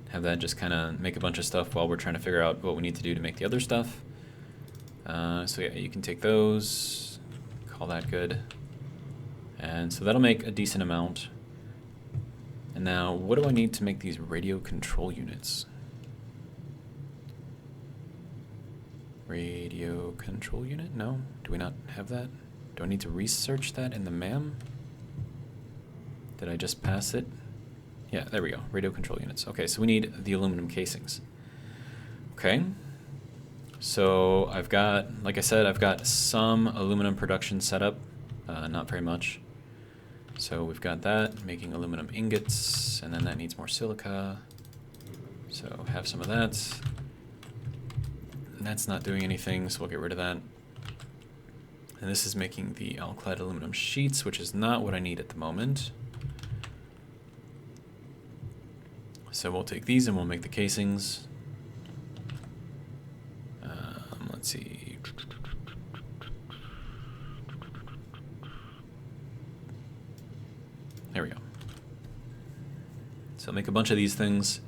have that just kind of make a bunch of stuff while we're trying to figure out what we need to do to make the other stuff. So yeah, you can take those, call that good. And so that'll make a decent amount. And now, what do I need to make these radio control units? Radio control unit? No? Do we not have that? Do I need to research that in the MAM? Did I just pass it? Yeah, there we go. Radio control units. Okay, so we need the aluminum casings. Okay. So I've got, like I said, I've got some aluminum production set up, not very much. So we've got that, making aluminum ingots, and then that needs more silica. So have some of that. And that's not doing anything, so we'll get rid of that. And this is making the alkyd aluminum sheets, which is not what I need at the moment. So we'll take these and we'll make the casings. Let's see. There we go. So make a bunch of these things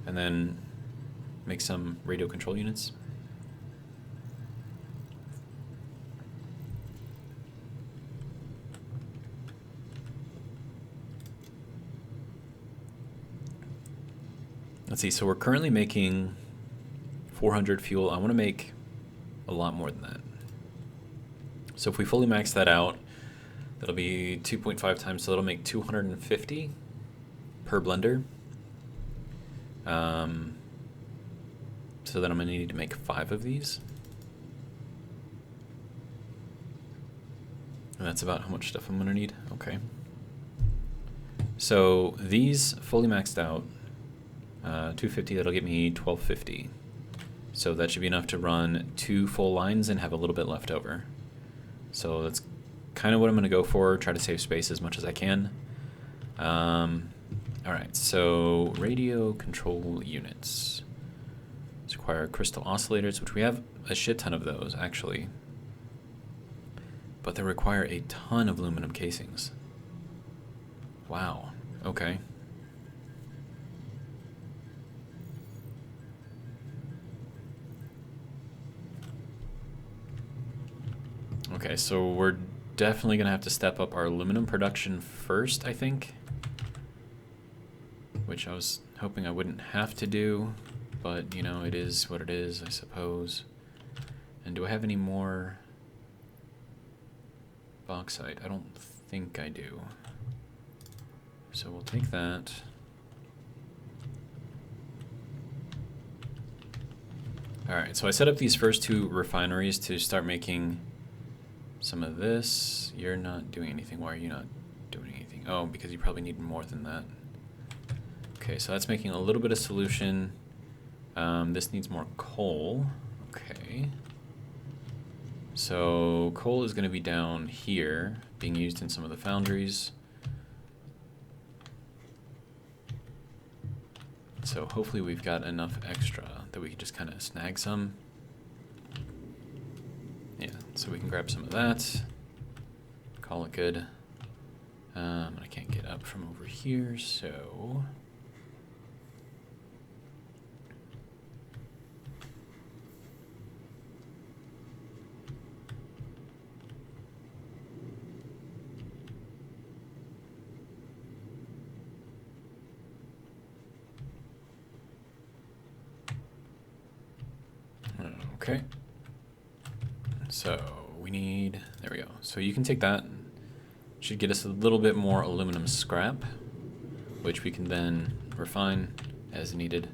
and then make some radio control units. Let's see, so we're currently making 400 fuel. I want to make a lot more than that. So if we fully max that out, that'll be 2.5 times, so that'll make 250 per blender. So then I'm going to need to make 5 of these. And that's about how much stuff I'm gonna need. Okay. So these fully maxed out, 250, that'll get me 1250. So that should be enough to run 2 full lines and have a little bit left over. So that's kind of what I'm gonna go for, try to save space as much as I can. Alright, so radio control units. These require crystal oscillators, which we have a shit ton of those, actually. But they require a ton of aluminum casings. Wow, okay. Okay, so we're definitely gonna have to step up our aluminum production first, I think. Which I was hoping I wouldn't have to do, but you know, it is what it is, I suppose. And do I have any more bauxite? I don't think I do. So we'll take that. Alright, so I set up these first 2 refineries to start making some of this. You're not doing anything. Why are you not doing anything? Oh, because you probably need more than that. Okay, so that's making a little bit of solution. This needs more coal. Okay. So coal is going to be down here, being used in some of the foundries. So hopefully we've got enough extra that we can just kind of snag some. Yeah, so we can grab some of that. Call it good. I can't get up from over here, so... Okay. So we need, there we go. So you can take that, should get us a little bit more aluminum scrap, which we can then refine as needed.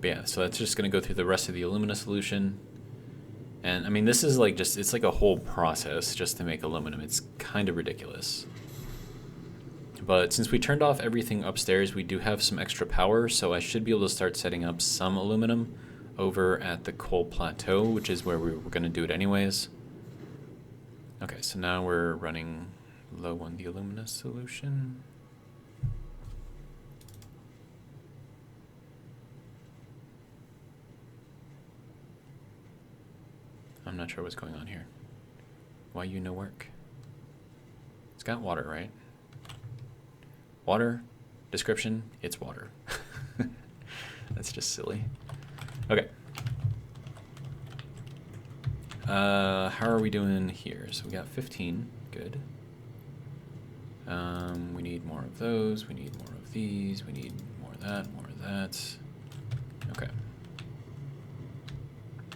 But yeah, so that's just going to go through the rest of the alumina solution. And I mean, this is like just, it's like a whole process just to make aluminum. It's kind of ridiculous. But since we turned off everything upstairs, we do have some extra power, so I should be able to start setting up some aluminum over at the coal plateau, which is where we were going to do it anyways. Okay, so now we're running low on the alumina solution. I'm not sure what's going on here. Why you no work? It's got water, right? Water, description, it's water. That's just silly. Okay. How are we doing here? So we got 15, good. We need more of those, we need more of these, we need more of that, more of that. Okay.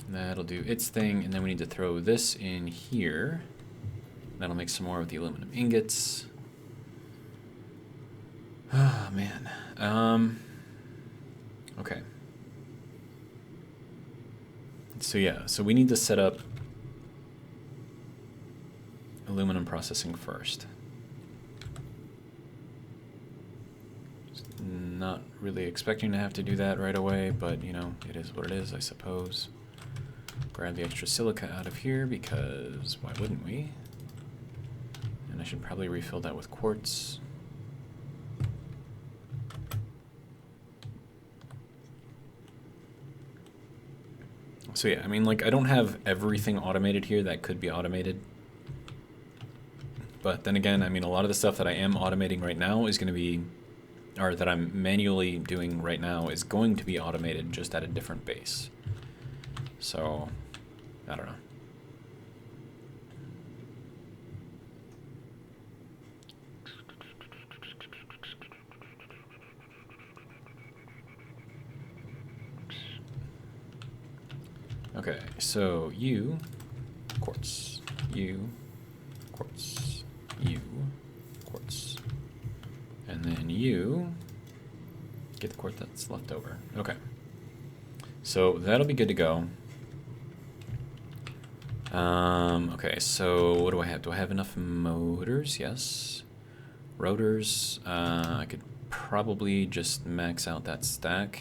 That'll do its thing, and then we need to throw this in here. That'll make some more of the aluminum ingots. Oh, man. Okay. So yeah, so we need to set up aluminum processing first. Not really expecting to have to do that right away, but you know, it is what it is, I suppose. Grab the extra silica out of here because why wouldn't we? And I should probably refill that with quartz. So yeah, I mean, like, I don't have everything automated here that could be automated. But then again, I mean, a lot of the stuff that I am automating right now is going to be, or that I'm manually doing right now is going to be automated just at a different base. So, I don't know. Okay, so you, quartz, you, quartz, you, quartz, and then you get the quartz that's left over. Okay, so that'll be good to go. Okay, so what do I have? Do I have enough motors? Yes. Rotors, I could probably just max out that stack.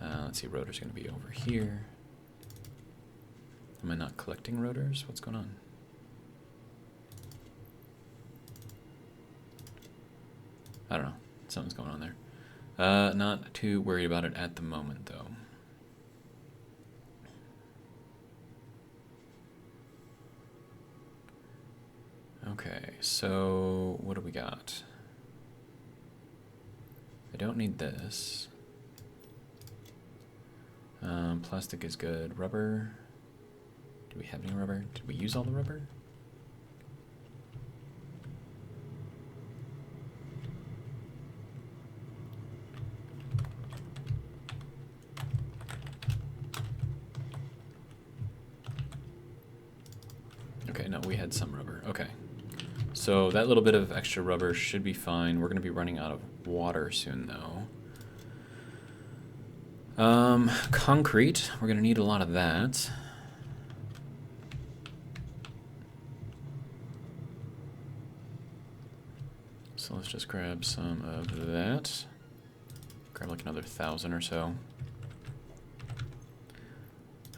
Let's see, rotors going to be over here. Am I not collecting rotors? What's going on? I don't know. Something's going on there. Not too worried about it at the moment, though. Okay, so what do we got? I don't need this. Plastic is good. Rubber. Do we have any rubber? Did we use all the rubber? Okay, no, we had some rubber. Okay. So that little bit of extra rubber should be fine. We're going to be running out of water soon, though. Concrete. We're going to need a lot of that. So let's just grab some of that. Grab like another 1,000 or so.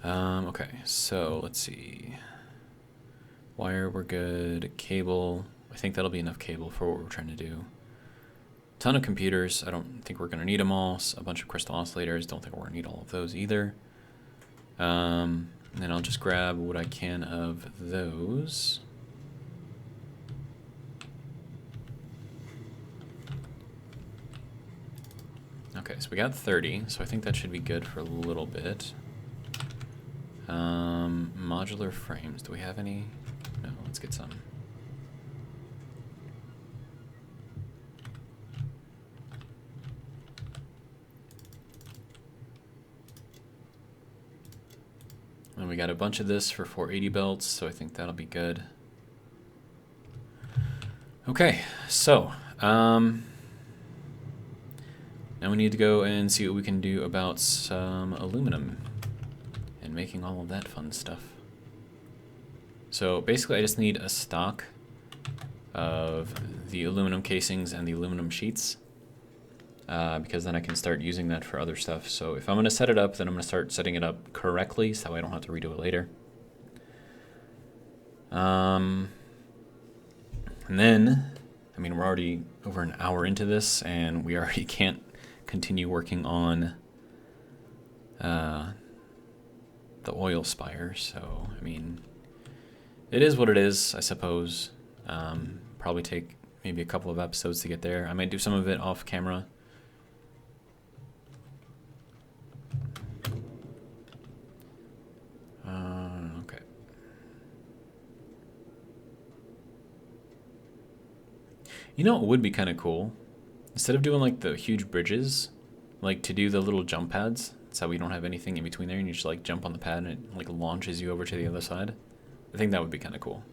Okay, so let's see. Wire, we're good. Cable, I think that'll be enough cable for what we're trying to do. Ton of computers. I don't think we're going to need them all. A bunch of crystal oscillators. Don't think we're going to need all of those either. And then I'll just grab what I can of those. Okay, so we got 30, so I think that should be good for a little bit. Modular frames. Do we have any? No, let's get some. And we got a bunch of this for 480 belts, so I think that'll be good. Okay, so now we need to go and see what we can do about some aluminum and making all of that fun stuff. So basically I just need a stock of the aluminum casings and the aluminum sheets, because then I can start using that for other stuff. So if I'm going to set it up, then I'm going to start setting it up correctly so I don't have to redo it later. And then, I mean, we're already over an hour into this, and we already can't continue working on the oil spire. So, I mean, it is what it is, I suppose. Probably take maybe a couple of episodes to get there. I might do some of it off camera. Okay. You know, it would be kind of cool. Instead of doing like the huge bridges, like to do the little jump pads. So we don't have anything in between there, and you just like jump on the pad and it like launches you over to the other side. I think that would be kind of cool.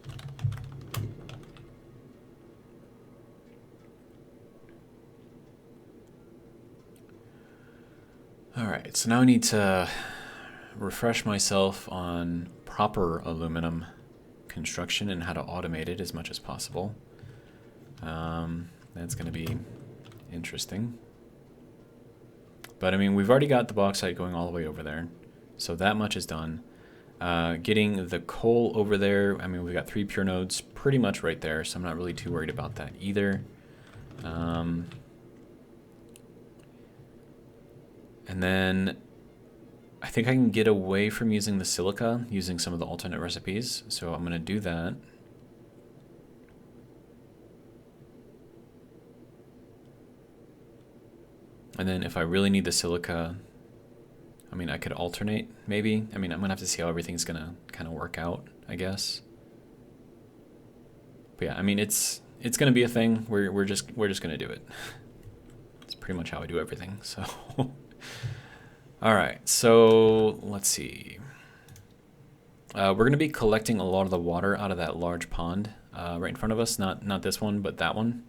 Alright, so now I need to refresh myself on proper aluminum construction and how to automate it as much as possible. That's going to be interesting. But I mean, we've already got the bauxite going all the way over there, so that much is done. Getting the coal over there, I mean, we've got 3 pure nodes pretty much right there, so I'm not really too worried about that either. And then I think I can get away from using the silica, using some of the alternate recipes, so I'm going to do that. And then if I really need the silica, I mean, I could alternate, maybe. I mean, I'm going to have to see how everything's going to kind of work out, I guess. But yeah, I mean, it's going to be a thing. We're just going to do it. It's pretty much how I do everything, so... All right, so let's see. We're going to be collecting a lot of the water out of that large pond right in front of us. Not this one, but that one.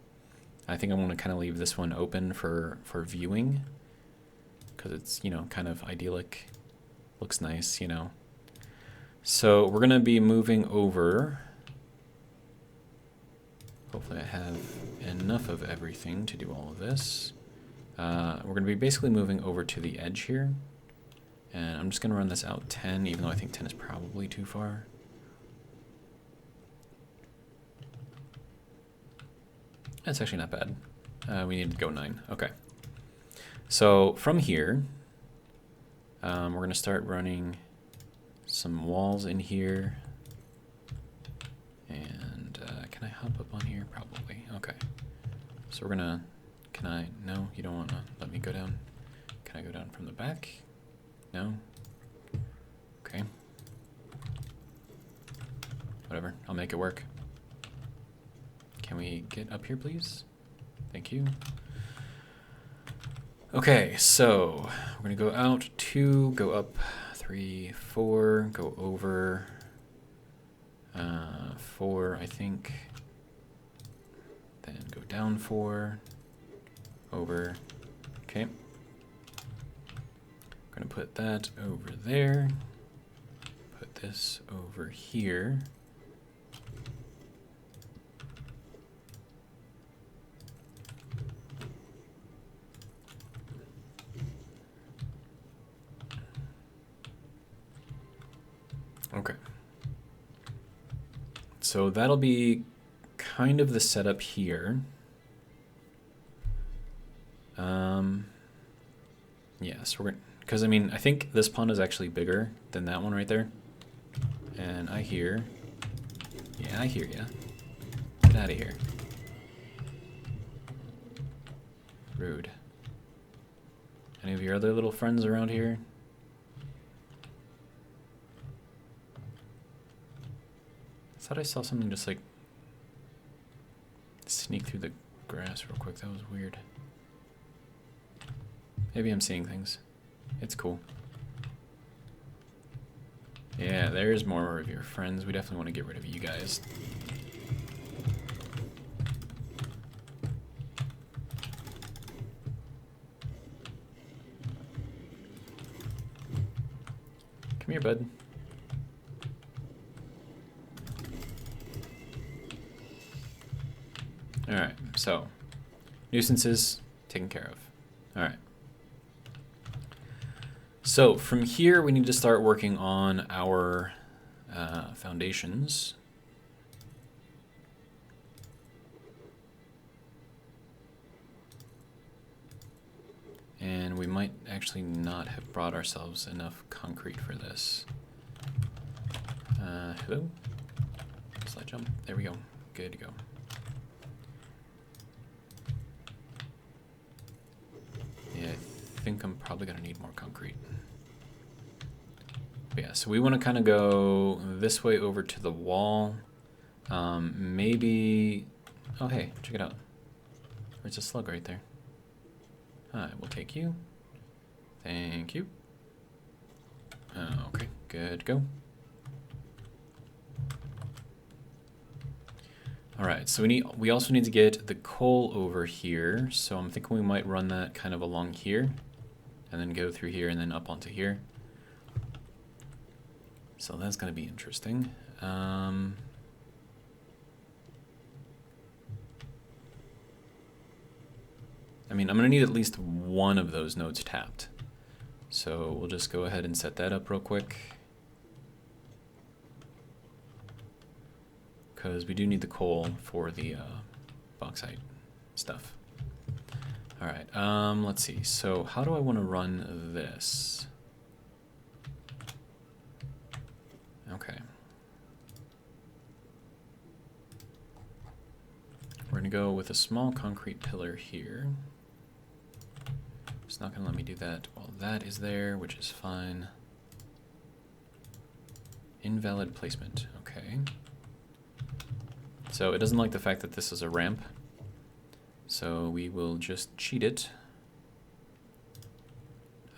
I think I'm going to kind of leave this one open for viewing, because it's, you know, kind of idyllic. Looks nice, you know. So we're going to be moving over. Hopefully I have enough of everything to do all of this. We're going to be basically moving over to the edge here. And I'm just going to run this out 10, even though I think 10 is probably too far. That's actually not bad. We need to go 9. Okay. So from here, we're going to start running some walls in here. And can I hop up on here? Probably. Okay. So we're going to... Can I... No, you don't want to let me go down. Can I go down from the back? No? Okay. Whatever. I'll make it work. Can we get up here, please? Thank you. Okay, so we're going to go out 2, go up 3, 4, go over 4, I think. Then go down 4, over. Okay. I'm going to put that over there. Put this over here. Okay. So that'll be kind of the setup here. Yes, we're gonna, because I mean, I think this pond is actually bigger than that one right there. And I hear, yeah, I hear ya. Get out of here. Rude. Any of your other little friends around here? I thought I saw something just like sneak through the grass real quick. That was weird. Maybe I'm seeing things. It's cool. Yeah, there's more of your friends. We definitely want to get rid of you guys. Come here, bud. Alright, so nuisances taken care of. Alright. So from here we need to start working on our foundations. And we might actually not have brought ourselves enough concrete for this. Hello? Slide jump. There we go. Good to go. Yeah, I think I'm probably going to need more concrete. But yeah, so we want to kind of go this way over to the wall. Maybe... Oh, hey, check it out. There's a slug right there. I will take you. Thank you. Okay, good to go. Alright, so we also need to get the coal over here. So I'm thinking we might run that kind of along here. And then go through here and then up onto here. So that's going to be interesting. I mean, I'm going to need at least one of those nodes tapped. So we'll just go ahead and set that up real quick. Because we do need the coal for the bauxite stuff. All right, let's see. So how do I want to run this? Okay. We're going to go with a small concrete pillar here. It's not going to let me do that while that is there, which is fine. Invalid placement. Okay. So it doesn't like the fact that this is a ramp. So we will just cheat it.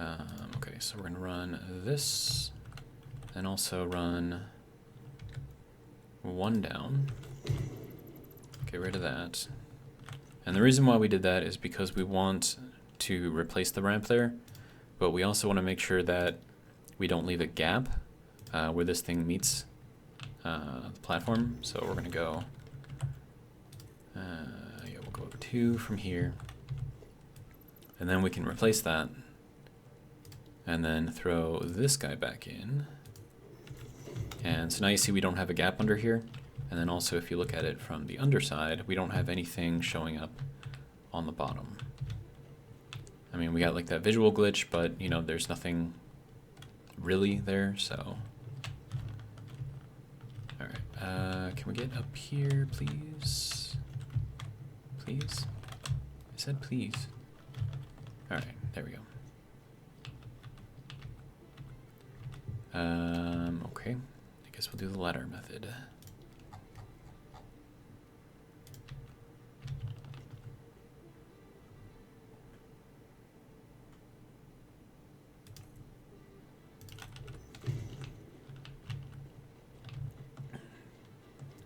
Okay, so we're going to run this. And also run one down. Get rid of that. And the reason why we did that is because we want to replace the ramp there, but we also want to make sure that we don't leave a gap where this thing meets the platform. So we're going to go, yeah, we'll go 2 from here. And then we can replace that. And then throw this guy back in. And so now you see we don't have a gap under here. And then also if you look at it from the underside, we don't have anything showing up on the bottom. I mean, we got like that visual glitch, but you know, there's nothing really there, so. All right, can we get up here, please? Please? I said please. All right, there we go. Okay, I guess we'll do the ladder method.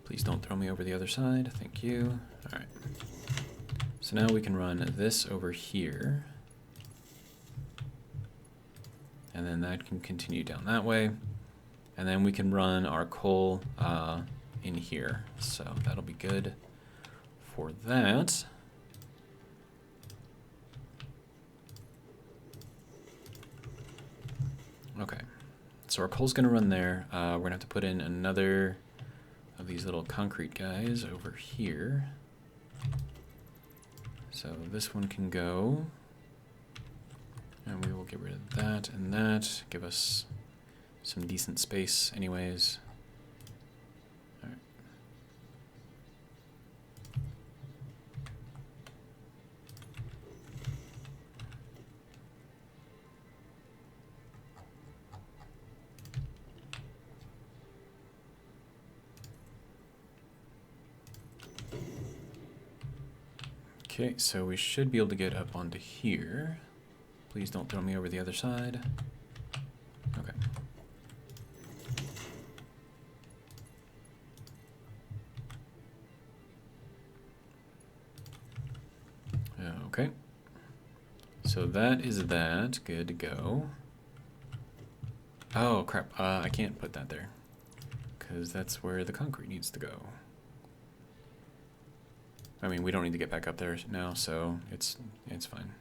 Please don't throw me over the other side. Thank you. All right. So now we can run this over here. And then that can continue down that way. And then we can run our coal in here. So that'll be good for that. Okay. So our coal's gonna run there. We're gonna have to put in another of these little concrete guys over here. So this one can go, and we will get rid of that and that, give us some decent space anyways. All right. Okay, so we should be able to get up onto here. Please don't throw me over the other side. Okay. Okay. So that is that. Good to go. Oh, crap. I can't put that there, because that's where the concrete needs to go. I mean, we don't need to get back up there now, so it's fine.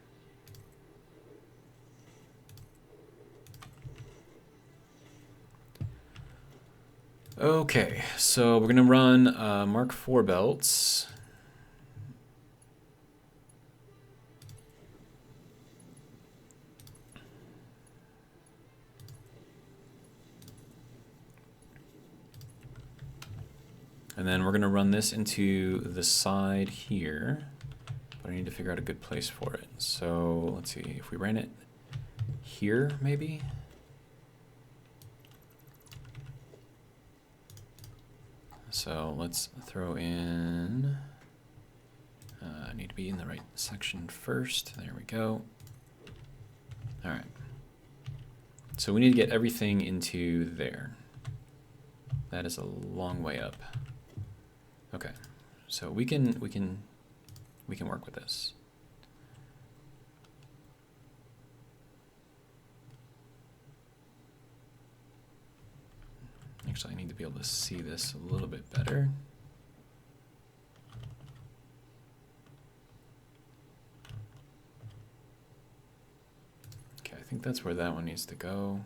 Okay, so we're gonna run Mark IV belts. And then we're gonna run this into the side here, but I need to figure out a good place for it. So let's see, if we ran it here, maybe? So let's throw in, I need to be in the right section first. There we go. All right. So we need to get everything into there. That is a long way up. Okay, so we can work with this. Actually, I need to be able to see this a little bit better. Okay, I think that's where that one needs to go.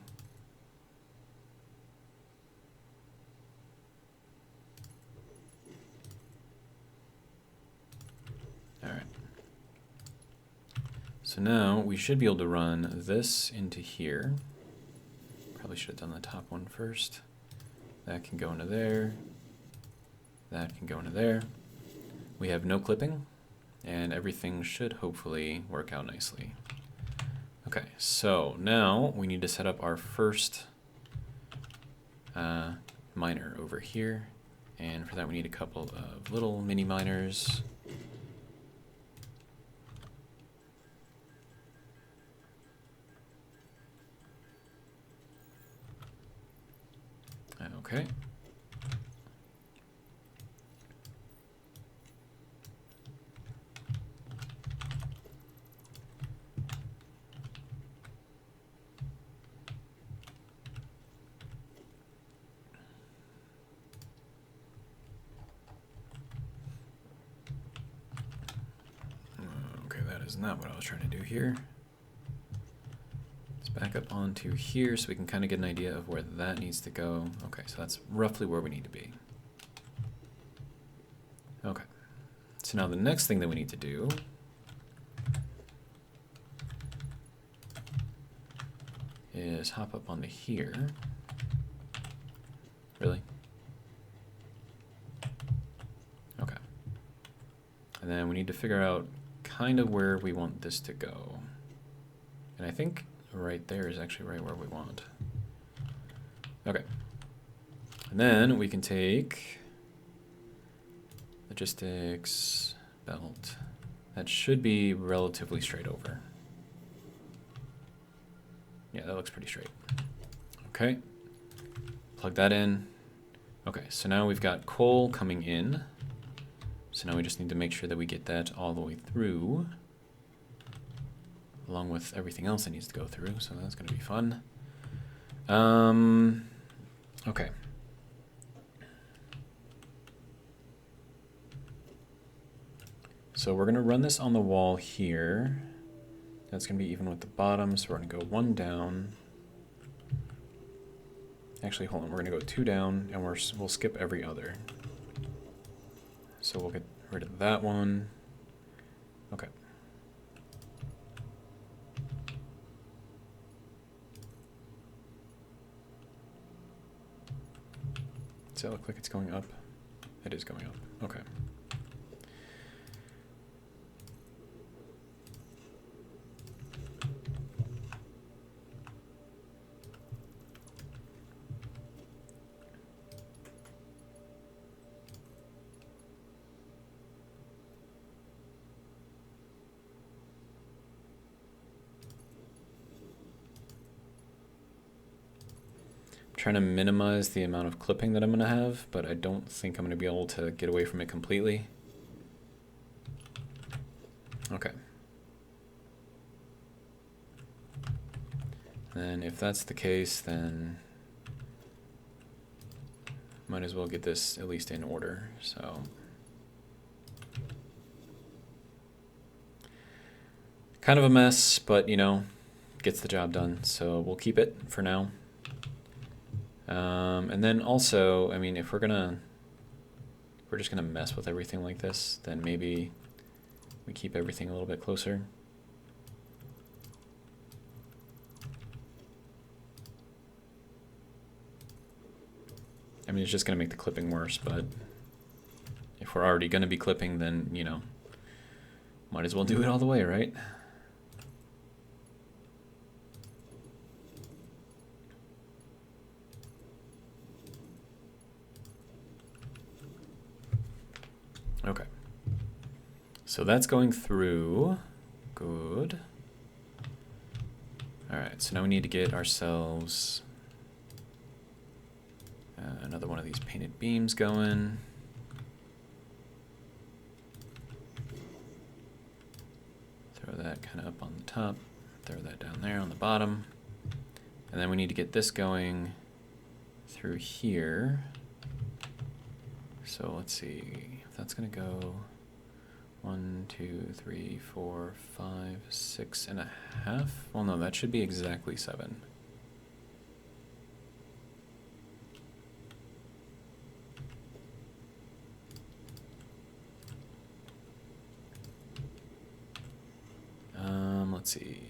So now we should be able to run this into here. Probably should have done the top one first. That can go into there. That can go into there. We have no clipping, and everything should hopefully work out nicely. Okay, so now we need to set up our first miner over here. And for that we need a couple of little mini miners. Okay. is not what I was trying to do here. Let's back up onto here so we can kind of get an idea of where that needs to go. Okay, so that's roughly where we need to be. Okay, so now the next thing that we need to do is hop up onto here. Really? Okay. And then we need to figure out kind of where we want this to go. And I think right there is actually right where we want. Okay. And then we can take logistics, belt. That should be relatively straight over. Yeah, that looks pretty straight. Okay. Plug that in. Okay, so now we've got coal coming in. So now we just need to make sure that we get that all the way through, along with everything else that needs to go through, so that's going to be fun. Okay. So we're going to run this on the wall here. That's going to be even with the bottom, so we're going to go 1 down. Actually, hold on, we're going to go 2 down, and we'll skip every other. So we'll get rid of that one. Okay. Does that look like it's going up? It is going up. Okay. Trying to minimize the amount of clipping that I'm going to have, but I don't think I'm going to be able to get away from it completely. Okay. And if that's the case, then might as well get this at least in order. So kind of a mess, but you know, gets the job done. So we'll keep it for now. And then also, I mean, if we're just gonna mess with everything like this, then maybe we keep everything a little bit closer. I mean, it's just gonna make the clipping worse, but if we're already gonna be clipping, then, you know, might as well do it all the way, right? Okay, so that's going through. Good. All right, so now we need to get ourselves another one of these painted beams going. Throw that kind of up on the top, throw that down there on the bottom, and then we need to get this going through here. So let's see. That's gonna go 1, 2, 3, 4, 5, 6.5. Well, no, that should be exactly 7. Let's see.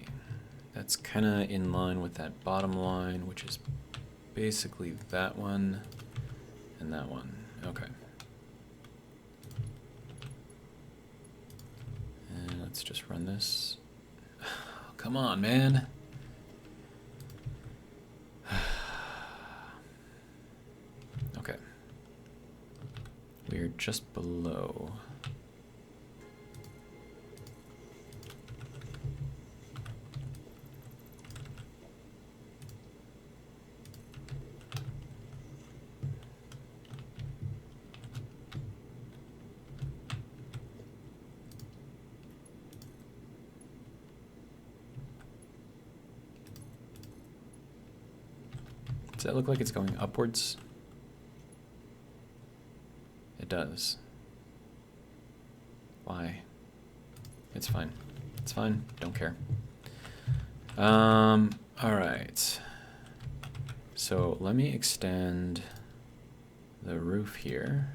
That's kind of in line with that bottom line, which is basically that one and that one. Okay. Let's just run this. Come on, man. Okay. We're just below. Does that look like it's going upwards? It does. Why? It's fine. It's fine. Don't care. All right. So let me extend the roof here,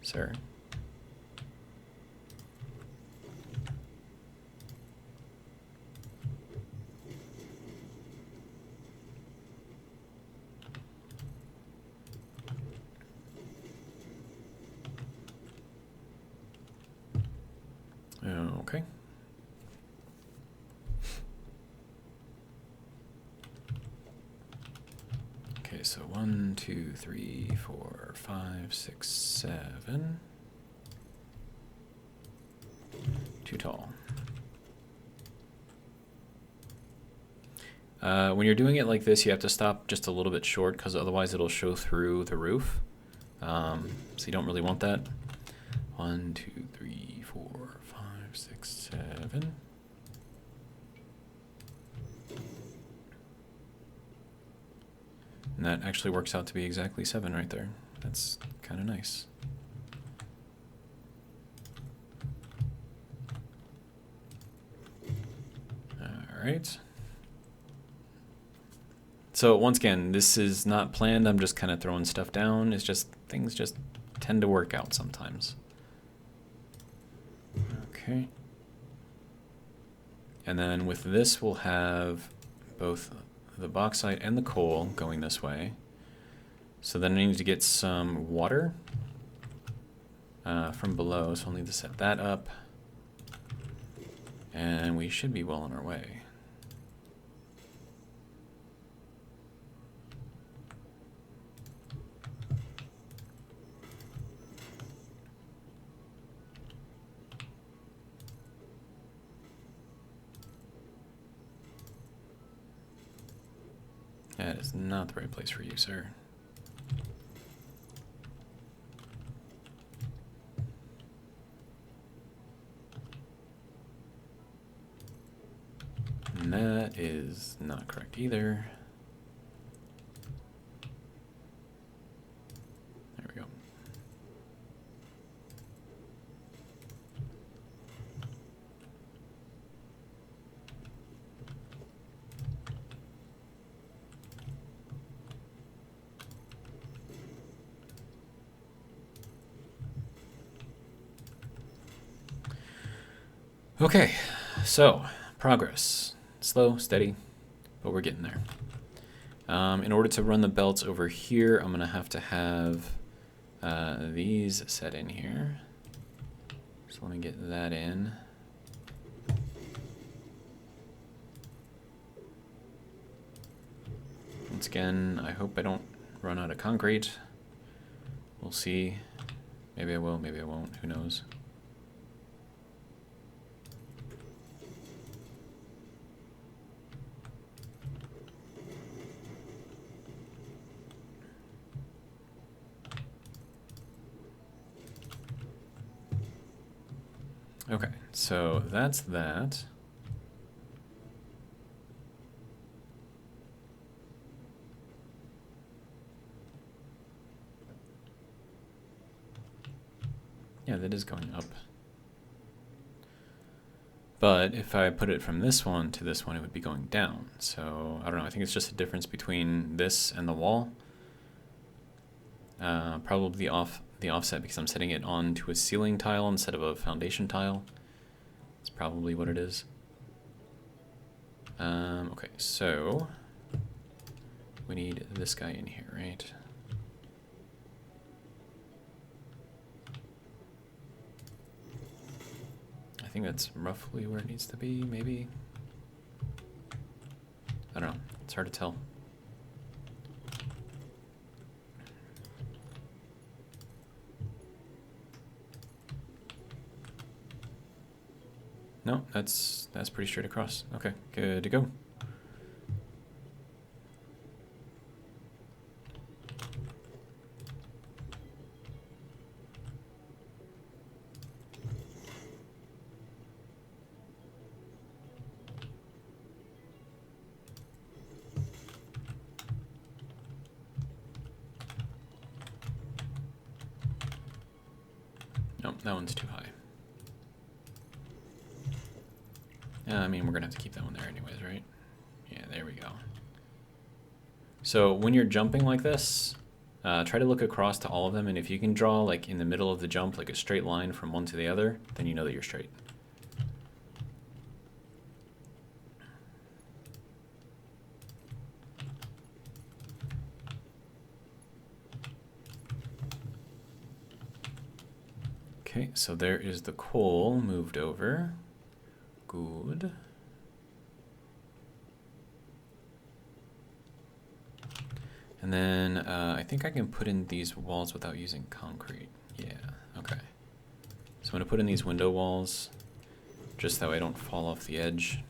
sir. Okay. Okay, so 1, 2, 3, 4, 5, 6, 7. Too tall. When you're doing it like this, you have to stop just a little bit short because otherwise it'll show through the roof. So you don't really want that. 1, 2, 3, 4, 5, 6, 7. And that actually works out to be exactly 7 right there. That's kind of nice. All right. So once again, this is not planned. I'm just kind of throwing stuff down. It's just things just tend to work out sometimes. Okay. And then with this, we'll have both the bauxite and the coal going this way. So then I need to get some water from below. So I'll need to set that up. And we should be well on our way. That is not the right place for you, sir. And that is not correct either. There we go. Okay, so progress. Slow, steady, but we're getting there. In order to run the belts over here, I'm going to have these set in here. So let me get that in. Once again, I hope I don't run out of concrete. We'll see. Maybe I will, maybe I won't. Who knows? Okay, so that's that. Yeah, that is going up. But if I put it from this one to this one, it would be going down. So I don't know, I think it's just a difference between this and the wall. Probably the offset because I'm setting it onto a ceiling tile instead of a foundation tile. That's probably what it is. Okay, so we need this guy in here, right? I think that's roughly where it needs to be, maybe. I don't know, it's hard to tell. No, that's pretty straight across. Okay, good to go. Nope, that one's too high. I mean, we're going to have to keep that one there anyways, right? Yeah, there we go. So when you're jumping like this, try to look across to all of them, and if you can draw like in the middle of the jump like a straight line from one to the other, then you know that you're straight. Okay, so there is the coal moved over. Good. And then I think I can put in these walls without using concrete. Yeah, okay. So I'm going to put in these window walls just that way I don't fall off the edge.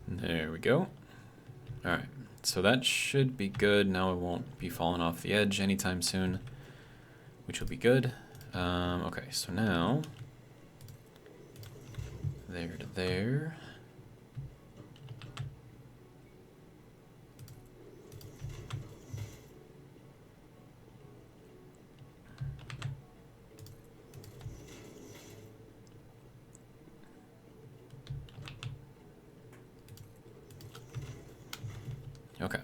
There we go. All right, so that should be good. Now it won't be falling off the edge anytime soon, which will be good. Okay, so now, there to there. Okay.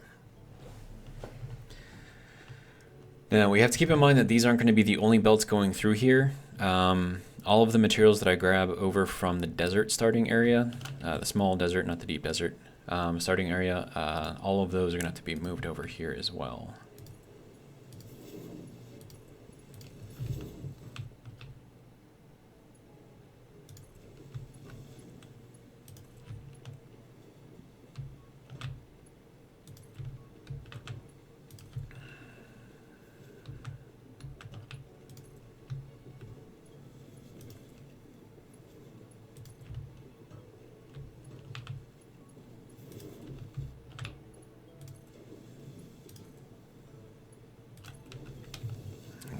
Now we have to keep in mind that these aren't going to be the only belts going through here. All of the materials that I grab over from the desert starting area, the small desert, not the deep desert, starting area, all of those are going to have to be moved over here as well.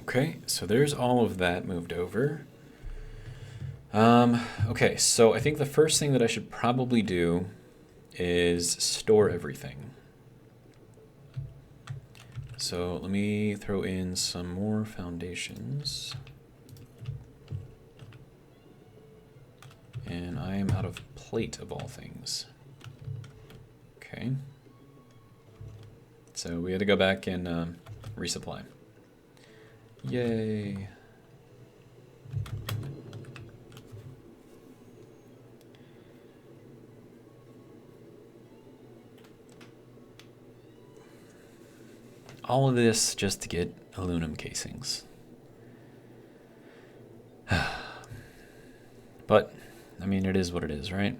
Okay, so there's all of that moved over. Okay, so I think the first thing that I should probably do is store everything. So let me throw in some more foundations. And I am out of plate of all things. Okay. So we had to go back and resupply. Yay. All of this just to get aluminum casings. But, I mean, it is what it is, right?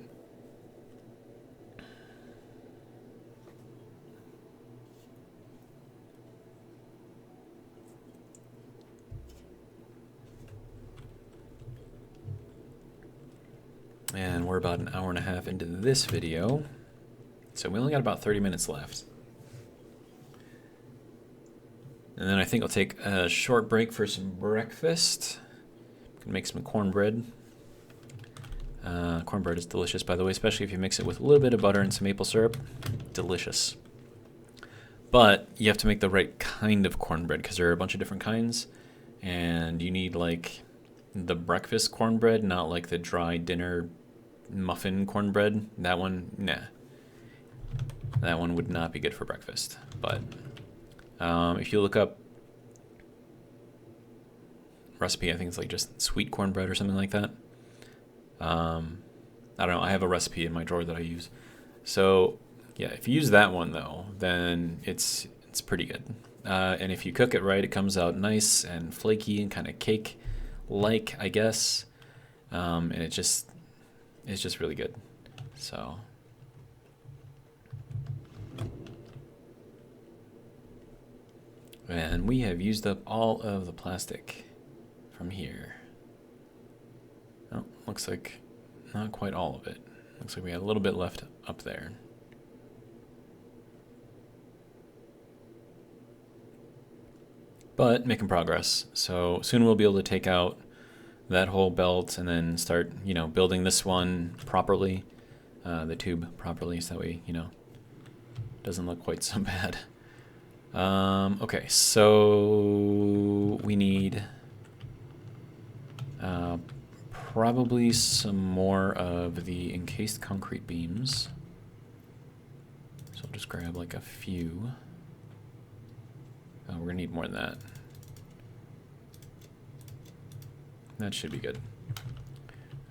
And we're about an hour and a half into this video, so we only got about 30 minutes left. And then I think I'll take a short break for some breakfast. Can make some cornbread. Cornbread is delicious, by the way, especially if you mix it with a little bit of butter and some maple syrup. Delicious. But you have to make the right kind of cornbread because there are a bunch of different kinds, and you need like the breakfast cornbread, not like the dry dinner muffin cornbread. That one, nah. That one would not be good for breakfast. But if you look up recipe, I think it's like just sweet cornbread or something like that. I don't know. I have a recipe in my drawer that I use. So yeah, if you use that one though, then it's pretty good. And if you cook it right, it comes out nice and flaky and kind of cake-like, I guess. And it's just really good. So. And we have used up all of the plastic from here. Oh, looks like not quite all of it. Looks like we have a little bit left up there. But making progress. So soon we'll be able to take out that whole belt and then start, you know, building this one properly, the tube properly, so that way, you know, doesn't look quite so bad. Okay, so we need probably some more of the encased concrete beams. So I'll just grab like a few. Oh, we're gonna need more than that. That should be good.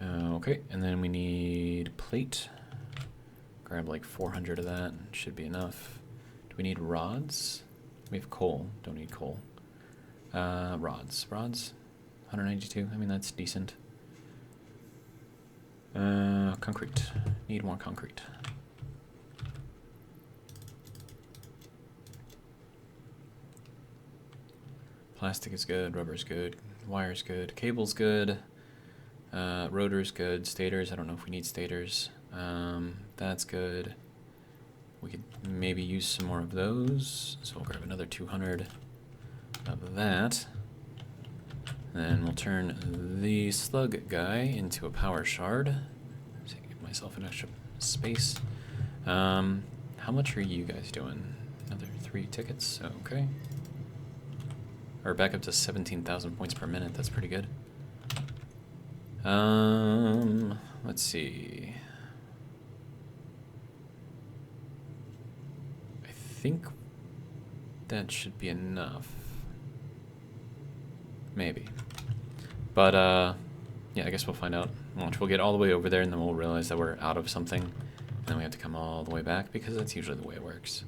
Okay, and then we need plate. Grab like 400 of that, should be enough. Do we need rods? We have coal, don't need coal. Rods, 192, I mean that's decent. Concrete, need more concrete. Plastic is good, rubber's good, wire's good, cable's good, rotor's good, stators, I don't know if we need stators. That's good. We could maybe use some more of those, so we'll grab another 200 of that. Then we'll turn the slug guy into a power shard. So give myself an extra space. How much are you guys doing? Another 3 tickets, okay. Or back up to 17,000 points per minute, that's pretty good. Let's see. I think that should be enough. Maybe. But, yeah, I guess we'll find out. We'll get all the way over there, and then we'll realize that we're out of something. And then we have to come all the way back, because that's usually the way it works.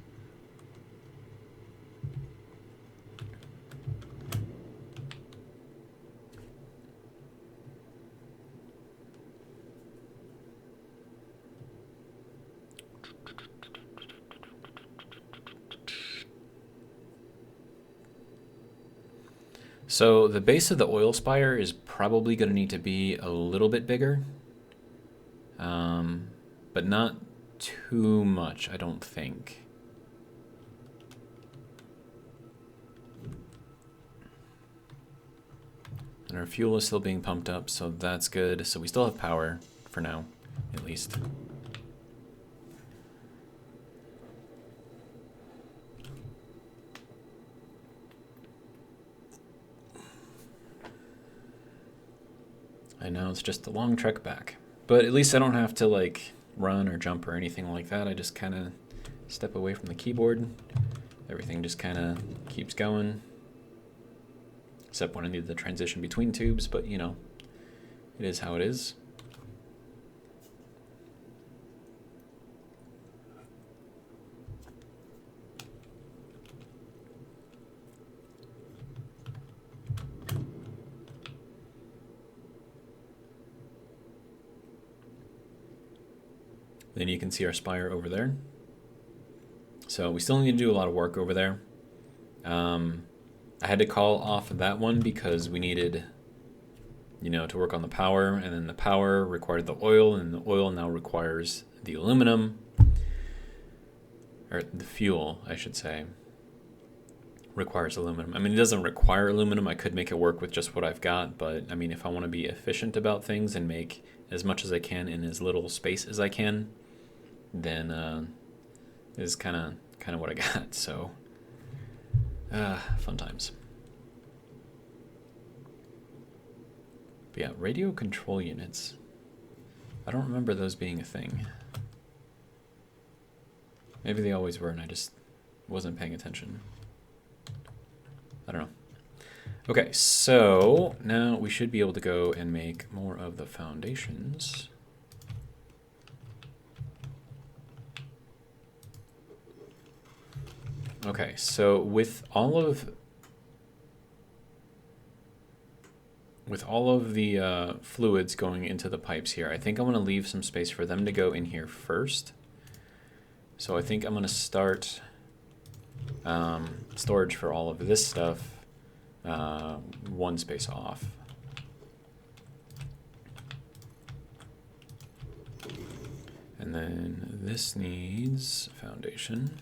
So the base of the oil spire is probably going to need to be a little bit bigger, but not too much, I don't think. And our fuel is still being pumped up, so that's good. So we still have power for now, at least. I know it's just a long trek back, but at least I don't have to like run or jump or anything like that. I just kind of step away from the keyboard. Everything just kind of keeps going, except when I need the transition between tubes, but you know, it is how it is. Then you can see our spire over there. So we still need to do a lot of work over there. I had to call off that one because we needed, you know, to work on the power, and then the power required the oil, and the oil now requires the aluminum, or the fuel, I should say, requires aluminum. I mean, it doesn't require aluminum. I could make it work with just what I've got, but I mean, if I want to be efficient about things and make as much as I can in as little space as I can, then is kind of what I got. So fun times. But yeah, radio control units, I don't remember those being a thing. Maybe they always were and I just wasn't paying attention. I don't know. Okay, so now we should be able to go and make more of the foundations. Okay, so with all of the fluids going into the pipes here, I think I'm going to leave some space for them to go in here first. So I think I'm going to start storage for all of this stuff one space off. And then this needs foundation.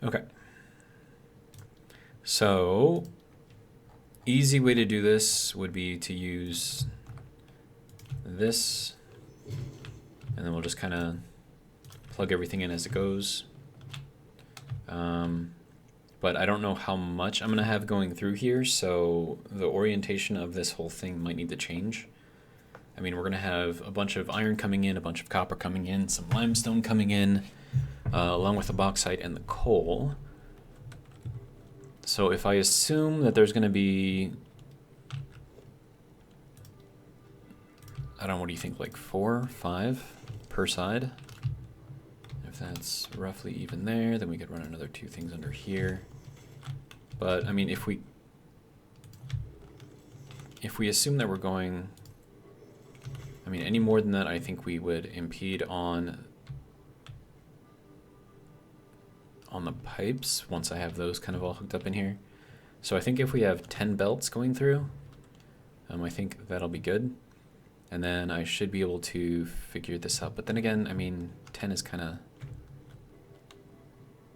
Okay. So, easy way to do this would be to use this, and then we'll just kind of plug everything in as it goes. But I don't know how much I'm going to have going through here, so the orientation of this whole thing might need to change. I mean, we're going to have a bunch of iron coming in, a bunch of copper coming in, some limestone coming in, along with the bauxite and the coal. So if I assume that there's going to be, I don't know, what do you think, like 4, 5 per side? If that's roughly even there, then we could run another 2 things under here. But I mean, if we assume that we're going, I mean, any more than that, I think we would impede on the pipes once I have those kind of all hooked up in here. So I think if we have 10 belts going through, I think that'll be good. And then I should be able to figure this out. But then again, I mean, 10 is kind of,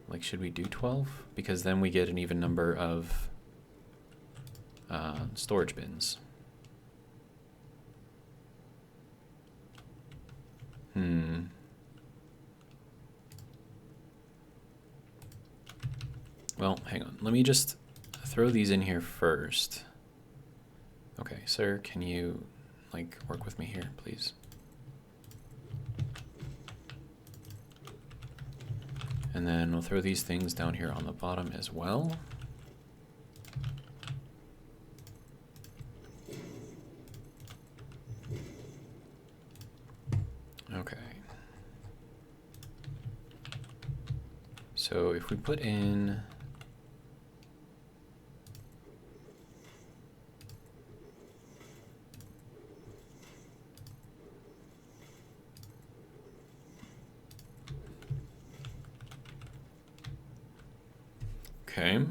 like, should we do 12? Because then we get an even number of storage bins. Well, hang on. Let me just throw these in here first. Okay, sir, can you, like, work with me here, please? And then we'll throw these things down here on the bottom as well. Okay. So if we put in okay,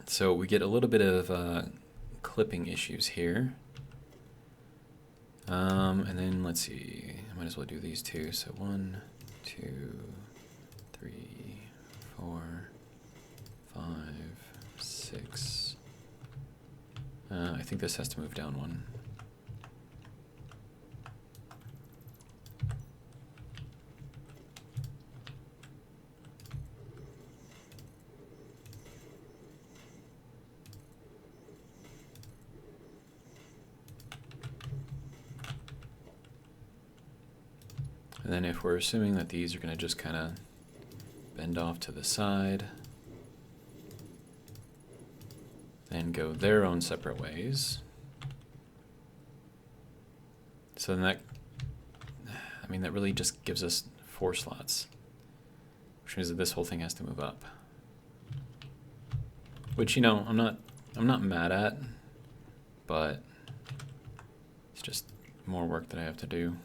so we get a little bit of clipping issues here. And then let's see, I might as well do these two. So 1, 2, 3, 4, 5, 6. I think this has to move down 1. And then if we're assuming that these are going to just kind of bend off to the side and go their own separate ways. So then that, I mean, that really just gives us 4 slots, which means that this whole thing has to move up. Which, you know, I'm not mad at, but it's just more work that I have to do.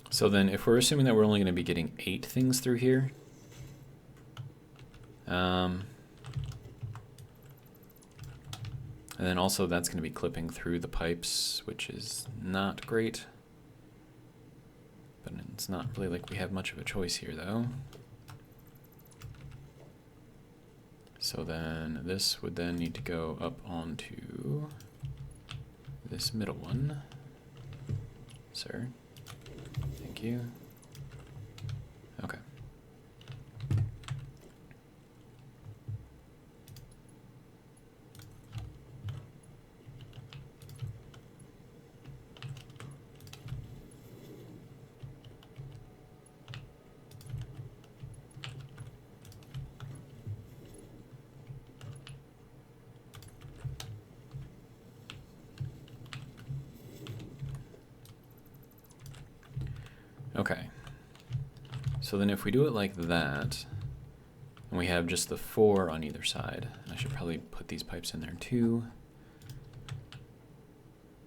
So then if we're assuming that we're only going to be getting 8 things through here, and then also that's going to be clipping through the pipes, which is not great. But it's not really like we have much of a choice here, though. So then this would then need to go up onto this middle one, sir. Thank you. Okay. Okay, so then if we do it like that, and we have just the 4 on either side, and I should probably put these pipes in there too,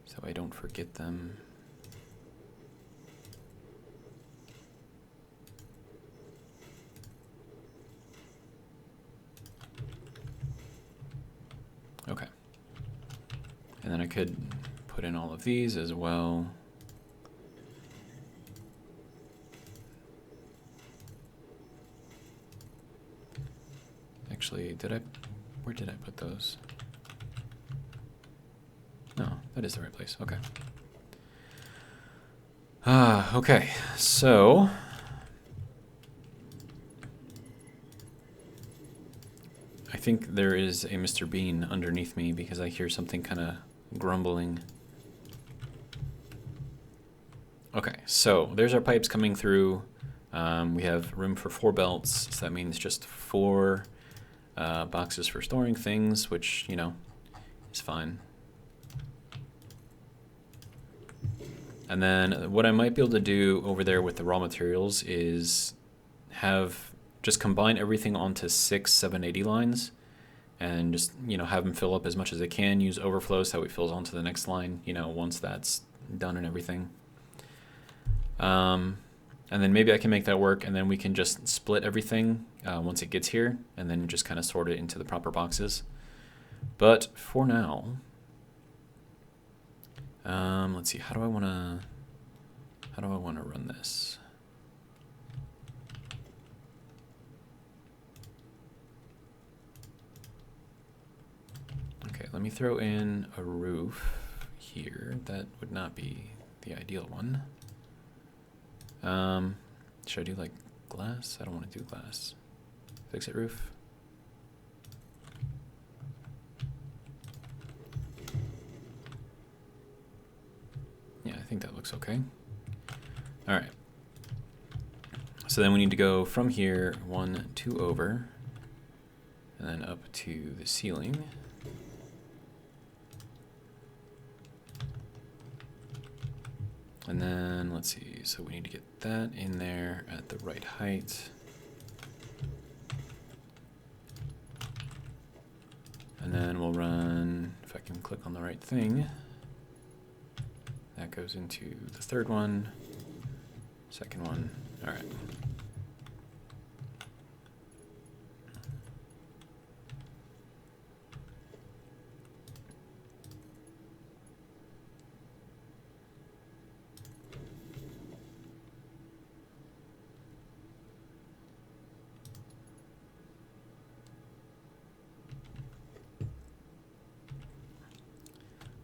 so I don't forget them. Okay. then I could put in all of these as well. Actually, where did I put those? No, that is the right place. Okay. Okay, so I think there is a Mr. Bean underneath me because I hear something kind of grumbling. Okay, so there's our pipes coming through. We have room for 4 belts, so that means just 4 boxes for storing things, which, you know, is fine. And then what I might be able to do over there with the raw materials is just combine everything onto 6 780 lines and just, you know, have them fill up as much as they can, use overflow so that it fills onto the next line, you know, once that's done and everything. And then maybe I can make that work, and then we can just split everything once it gets here, and then just kind of sort it into the proper boxes. But for now, let's see, how do I want to run this? Okay, let me throw in a roof here. That would not be the ideal one. Should I do like glass? I don't want to do glass. Fix it roof. Yeah, I think that looks okay. All right. So then we need to go from here 1, 2 over, and then up to the ceiling. And then, let's see, so we need to get that in there at the right height. And then we'll run, if I can click on the right thing, that goes into the 3rd one, 2nd one, all right.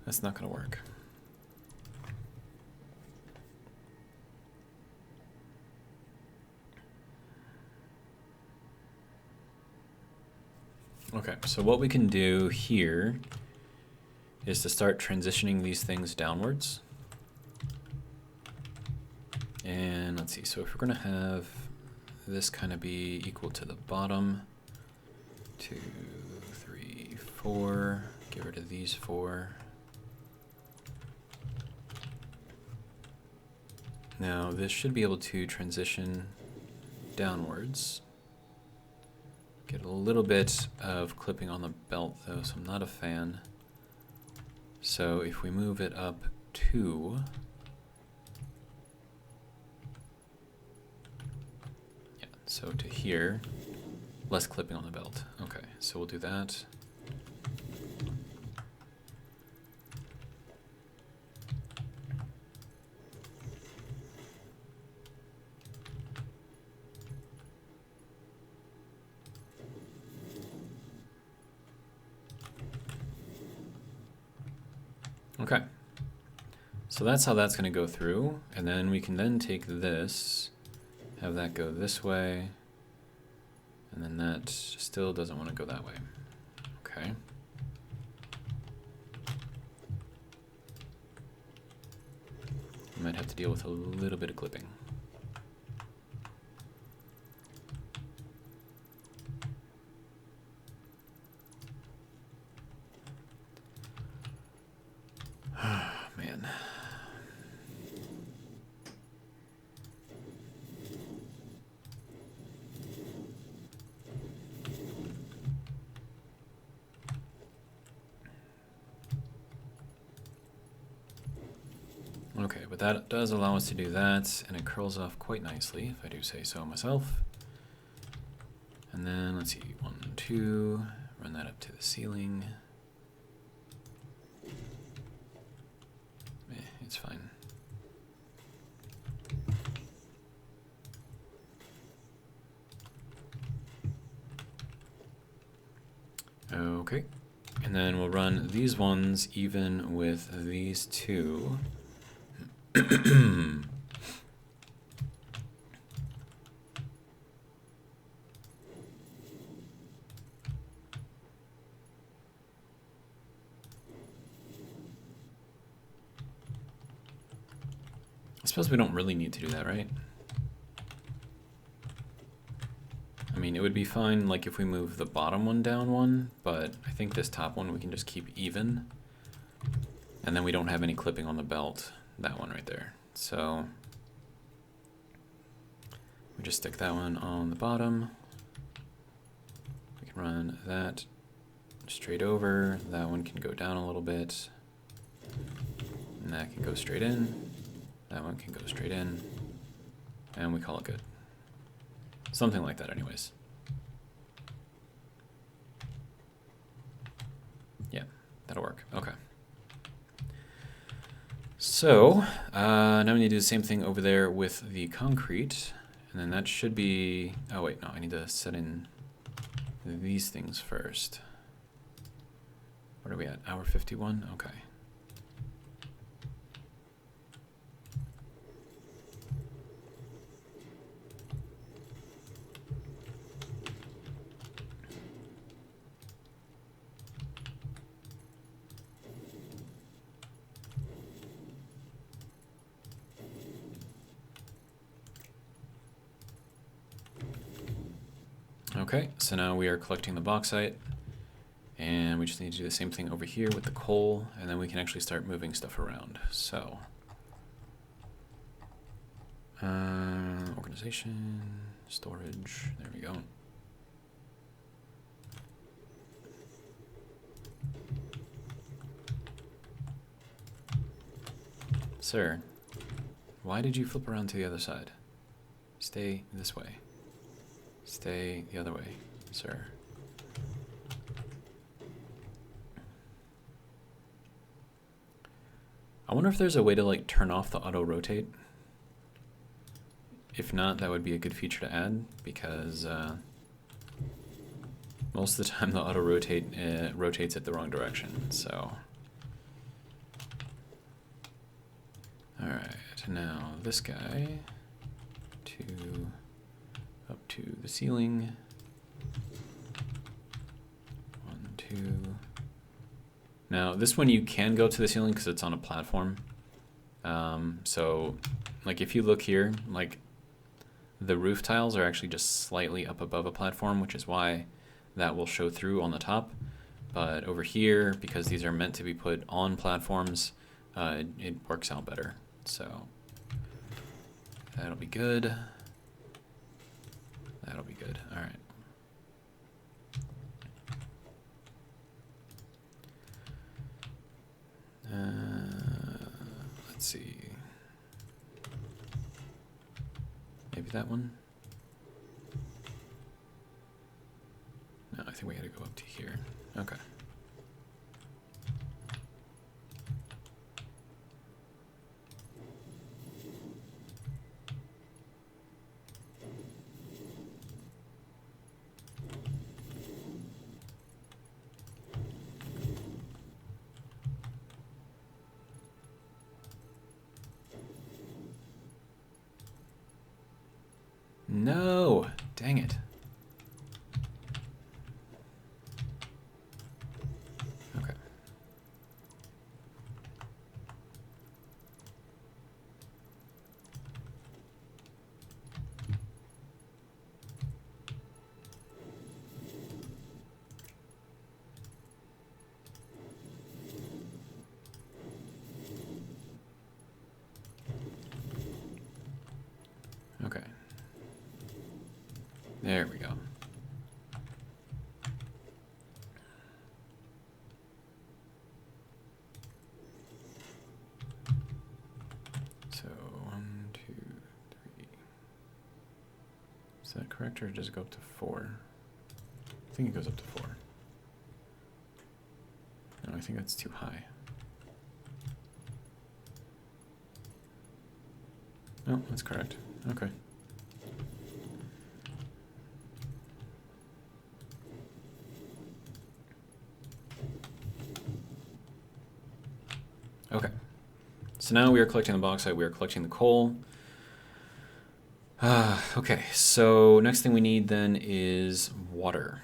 That's not going to work. Okay, so what we can do here is to start transitioning these things downwards. And let's see, so if we're going to have this kind of be equal to the bottom, 2, 3, 4, get rid of these 4. Now this should be able to transition downwards. Get a little bit of clipping on the belt though, so I'm not a fan. So if we move it up 2, yeah, so to here, less clipping on the belt. Okay, so we'll do that. Okay, so that's how that's going to go through, and then we can then take this, have that go this way, and then that still doesn't want to go that way. Okay. I might have to deal with a little bit of clipping. Man. Okay, but that does allow us to do that, and it curls off quite nicely, if I do say so myself. And then, let's see, 1, 2, run that up to the ceiling. it's fine. Okay, and then we'll run these ones even with these two. I suppose we don't really need to do that, right? I mean, it would be fine like if we move the bottom one down one, but I think this top one we can just keep even. And then we don't have any clipping on the belt, that one right there. So we just stick that one on the bottom. We can run that straight over. That one can go down a little bit. And that can go straight in. That one can go straight in. And we call it good. Something like that anyways. Yeah, that'll work. Okay. So, now we need to do the same thing over there with the concrete. And then that should be... Oh wait, no, I need to set in these things first. What are we at? Hour 51? Okay. Okay, so now we are collecting the bauxite, and we just need to do the same thing over here with the coal, and then we can actually start moving stuff around. So, organization, storage, there we go. Sir, why did you flip around to the other side? Stay this way. Stay the other way, sir. I wonder if there's a way to like turn off the auto rotate. If not, that would be a good feature to add because most of the time the auto rotate rotates it the wrong direction. So, all right, now this guy up to the ceiling. 1, 2. Now this one you can go to the ceiling because it's on a platform. So like if you look here, like the roof tiles are actually just slightly up above a platform, which is why that will show through on the top. But over here, because these are meant to be put on platforms, it works out better. So that'll be good. That'll be good. All right. Let's see. Maybe that one? No, I think we gotta go up to here. Okay. No, dang it. Okay. Okay. There we go. So 1, 2, 3. Is that correct, or does it go up to 4? I think it goes up to 4. No, I think that's too high. Oh, that's correct. Okay. Okay. So now we are collecting the bauxite, we are collecting the coal. Okay, so next thing we need then is water.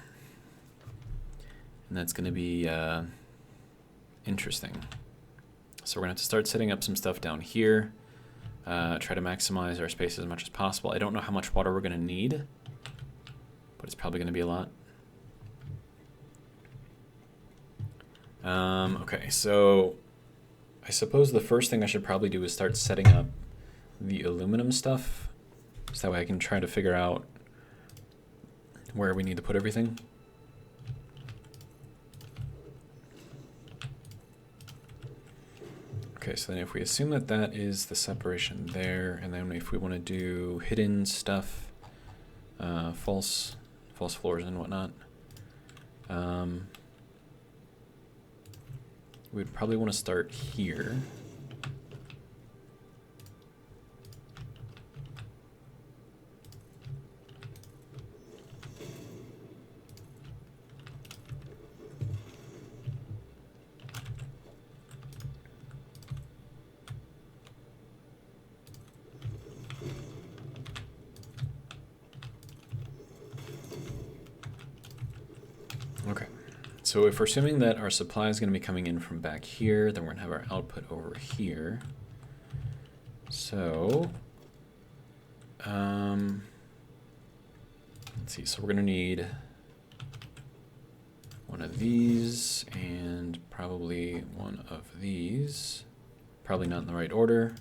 And that's going to be interesting. So we're going to have to start setting up some stuff down here. Try to maximize our space as much as possible. I don't know how much water we're going to need, but it's probably going to be a lot. Okay, so I suppose the first thing I should probably do is start setting up the aluminum stuff, so that way I can try to figure out where we need to put everything. Okay, so then if we assume that that is the separation there, and then if we want to do hidden stuff, false floors and whatnot, we'd probably want to start here. Okay, so if we're assuming that our supply is going to be coming in from back here, then we're going to have our output over here. So, let's see, so we're going to need one of these and probably one of these. Probably not in the right order,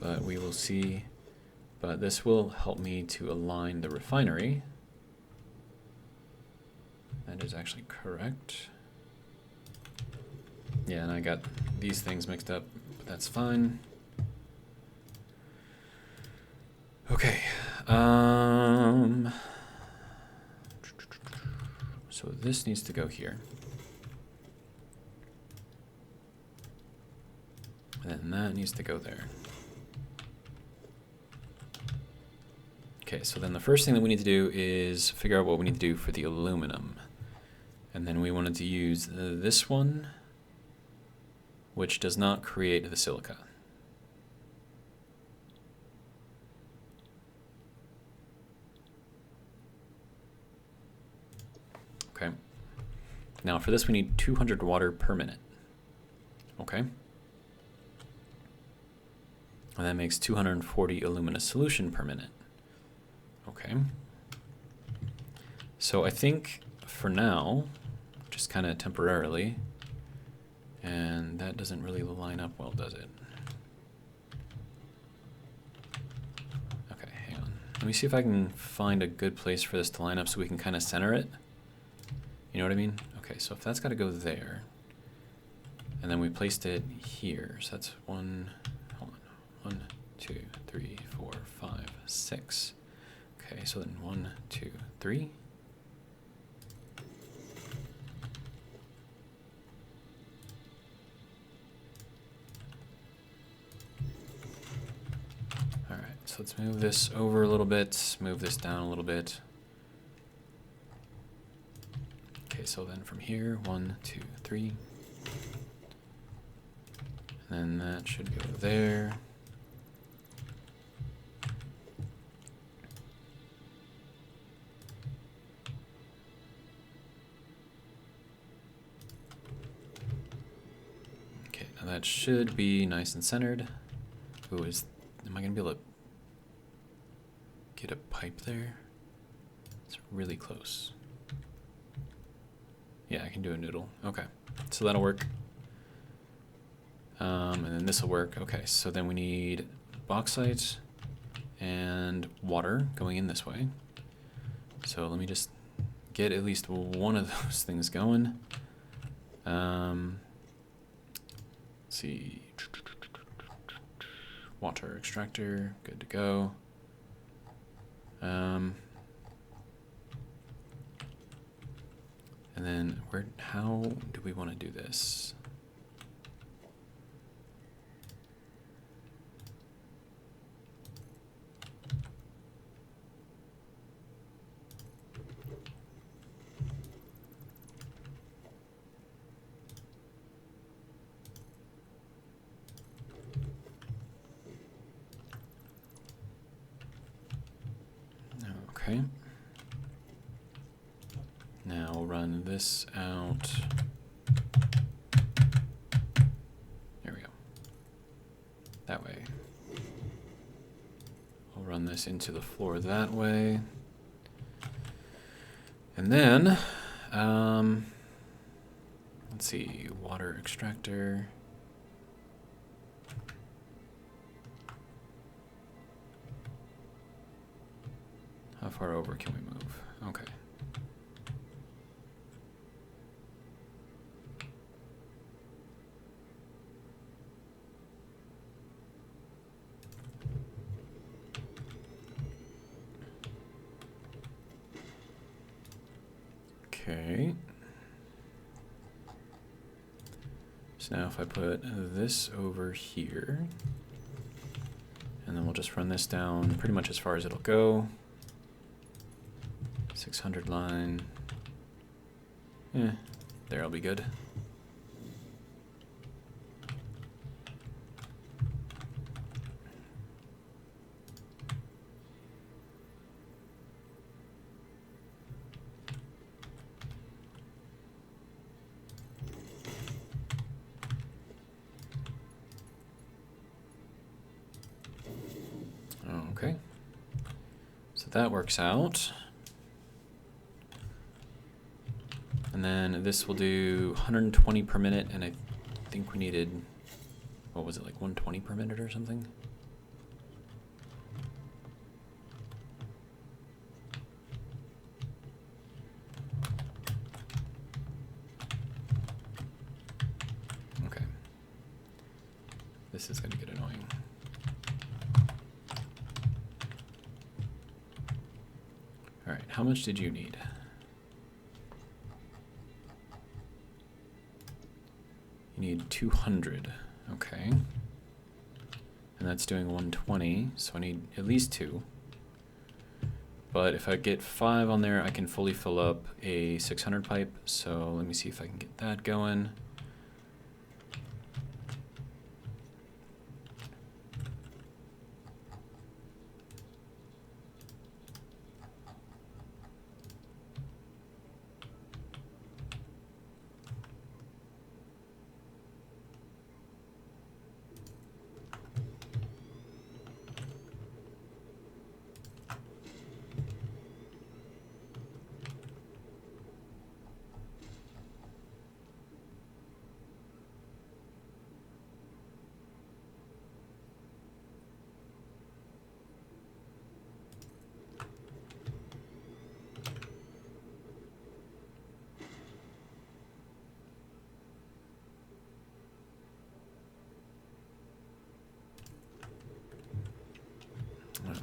but we will see. But this will help me to align the refinery. That is actually correct. Yeah, and I got these things mixed up, but that's fine. Okay. So this needs to go here. And then that needs to go there. Okay, so then the first thing that we need to do is figure out what we need to do for the aluminum. And then we wanted to use this one, which does not create the silica. Okay. Now for this we need 200 water per minute. Okay. And that makes 240 alumina solution per minute. Okay. So I think for now, just kind of temporarily, and that doesn't really line up well, does it? Okay, hang on. Let me see if I can find a good place for this to line up so we can kind of center it. You know what I mean? Okay, so if that's got to go there, and then we placed it here, so that's one, hold on, 1, 2, 3, 4, 5, 6. Okay, so then 1, 2, 3. All right, so let's move this over a little bit, move this down a little bit. Okay, so then from here, 1, 2, 3. And then that should go there. Okay, now that should be nice and centered. Ooh, am I gonna be able to get a pipe there? It's really close. Yeah, I can do a noodle. Okay, so that'll work. And then this will work. Okay, so then we need bauxite and water going in this way. So let me just get at least one of those things going. Let's see. Water extractor, good to go. And then how do we want to do this? Okay. Now we'll run this out. There we go. That way. I'll run this into the floor that way. And then, let's see, water extractor. How far over can we move? Okay. Okay. So now if I put this over here, and then we'll just run this down pretty much as far as it'll go. 600 line. There'll be good. Okay. So that works out. And then this will do 120 per minute, and I think we needed, what was it, like 120 per minute or something? Okay. This is going to get annoying. All right, how much did you need? You need 200, okay. And that's doing 120, so I need at least 2. But if I get 5 on there, I can fully fill up a 600 pipe, so let me see if I can get that going.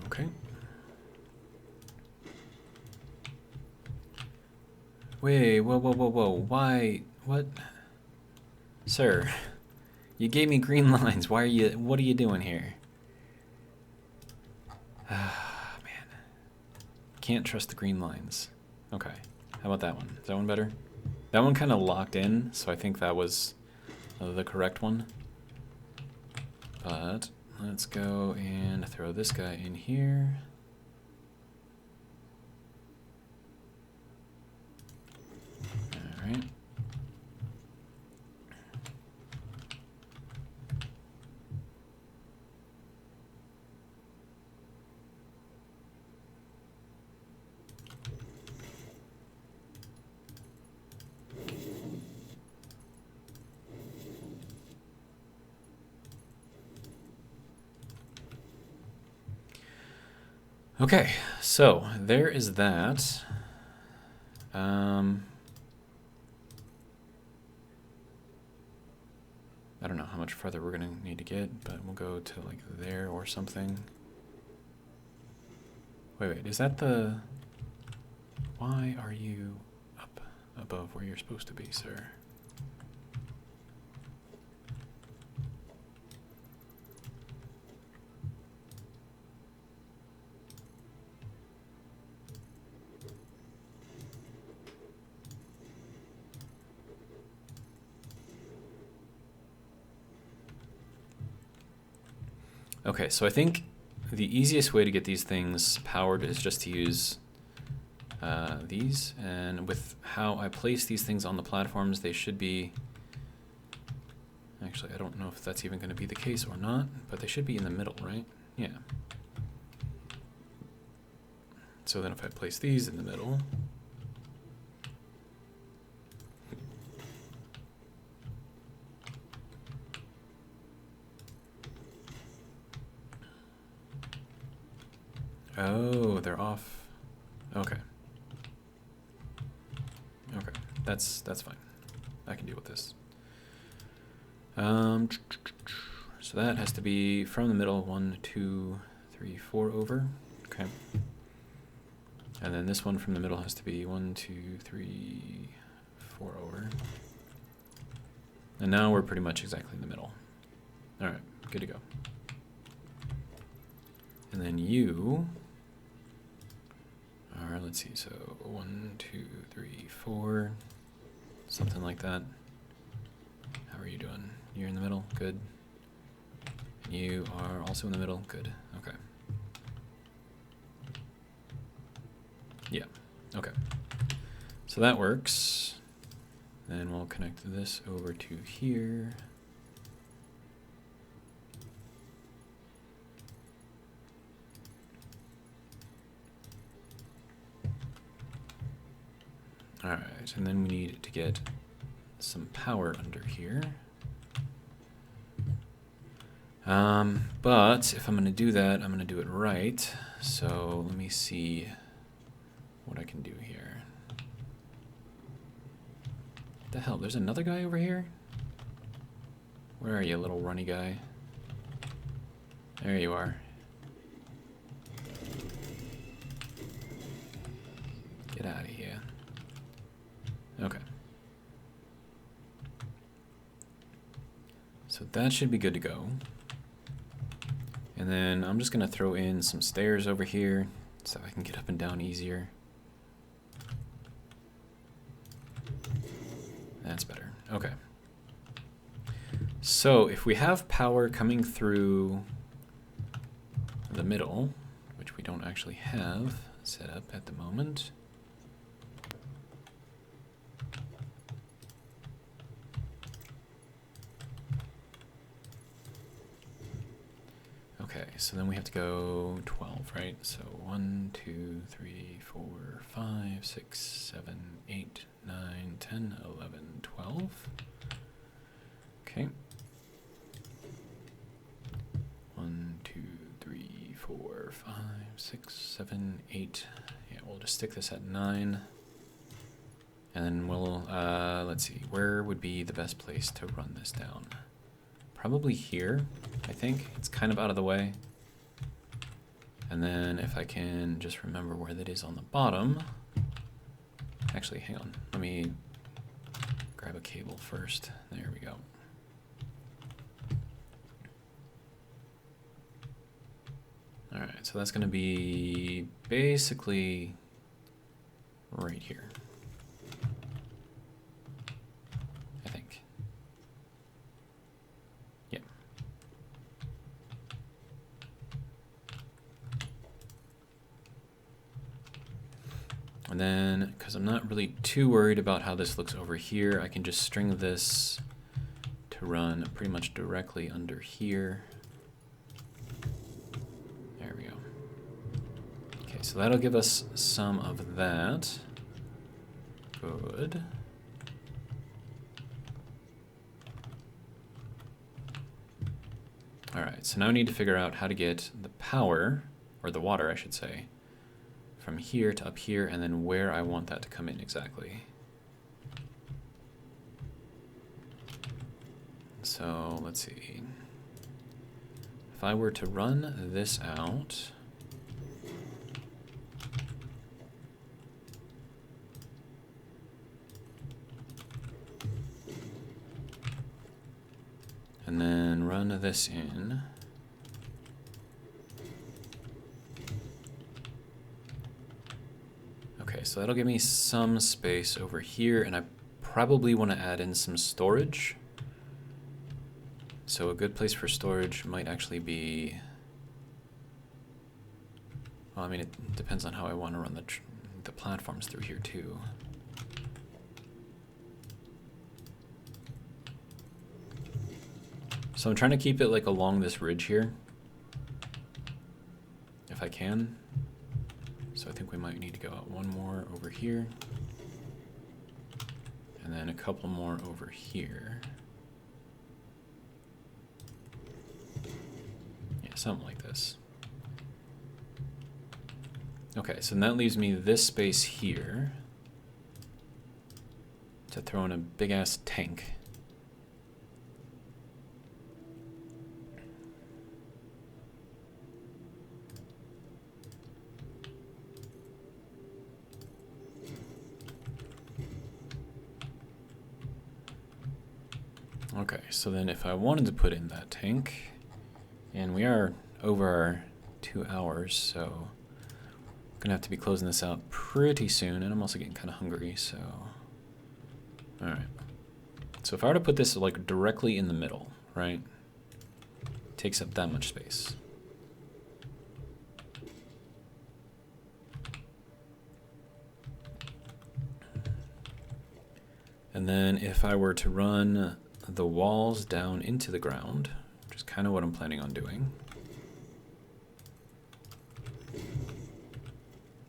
Okay. Wait, whoa, whoa, whoa, whoa. Why? What? Sir, you gave me green lines. Why are you, what are you doing here? Ah, man. Can't trust the green lines. Okay. How about that one? Is that one better? That one kind of locked in, so I think that was the correct one. But let's go and throw this guy in here. All right. Okay, so there is that. I don't know how much further we're gonna need to get, but we'll go to like there or something. Wait, is that the... Why are you up above where you're supposed to be, sir? Okay, so I think the easiest way to get these things powered is just to use these, and with how I place these things on the platforms, they should be, actually I don't know if that's even going to be the case or not, but they should be in the middle, right? Yeah. So then if I place these in the middle, oh, they're off. Okay. Okay, that's fine. I can deal with this. So that has to be from the middle, 1, 2, 3, 4 over. Okay. And then this one from the middle has to be 1, 2, 3, 4 over. And now we're pretty much exactly in the middle. All right, good to go. And then you are, let's see, so 1, 2, 3, 4, something like that. How are you doing? You're in the middle, good. You are also in the middle, good, okay. Yeah, okay. So that works. Then we'll connect this over to here. All right, and then we need to get some power under here. But if I'm going to do that, I'm going to do it right. So let me see what I can do here. What the hell? There's another guy over here? Where are you, little runny guy? There you are. Get out of here. Okay. So that should be good to go. And then I'm just going to throw in some stairs over here so I can get up and down easier. That's better. Okay. So if we have power coming through the middle, which we don't actually have set up at the moment. Okay, so then we have to go 12, right? So 1, 2, 3, 4, 5, 6, 7, 8, 9, 10, 11, 12. Okay. 1, 2, 3, 4, 5, 6, 7, 8. Yeah, we'll just stick this at 9. And then we'll, let's see, where would be the best place to run this down? Probably here, I think. It's kind of out of the way. And then if I can just remember where that is on the bottom. Actually, hang on. Let me grab a cable first. There we go. All right, so that's going to be basically right here. I think. Yeah. And then, because I'm not really too worried about how this looks over here, I can just string this to run pretty much directly under here. There we go. Okay, so that'll give us some of that. Good. All right, so now I need to figure out how to get the power, or the water, I should say, from here to up here, and then where I want that to come in exactly. So let's see. If I were to run this out, and then run this in, okay, so that'll give me some space over here, and I probably want to add in some storage. So a good place for storage might actually be, well, I mean, it depends on how I want to run the platforms through here too. So I'm trying to keep it like along this ridge here, if I can. So I think we might need to go out one more over here, and then a couple more over here. Yeah, something like this. Okay, so that leaves me this space here to throw in a big-ass tank. Okay, so then if I wanted to put in that tank, and we are over our 2 hours, so I'm gonna have to be closing this out pretty soon, and I'm also getting kind of hungry, so. All right. So if I were to put this like directly in the middle, right? Takes up that much space. And then if I were to run the walls down into the ground, which is kind of what I'm planning on doing,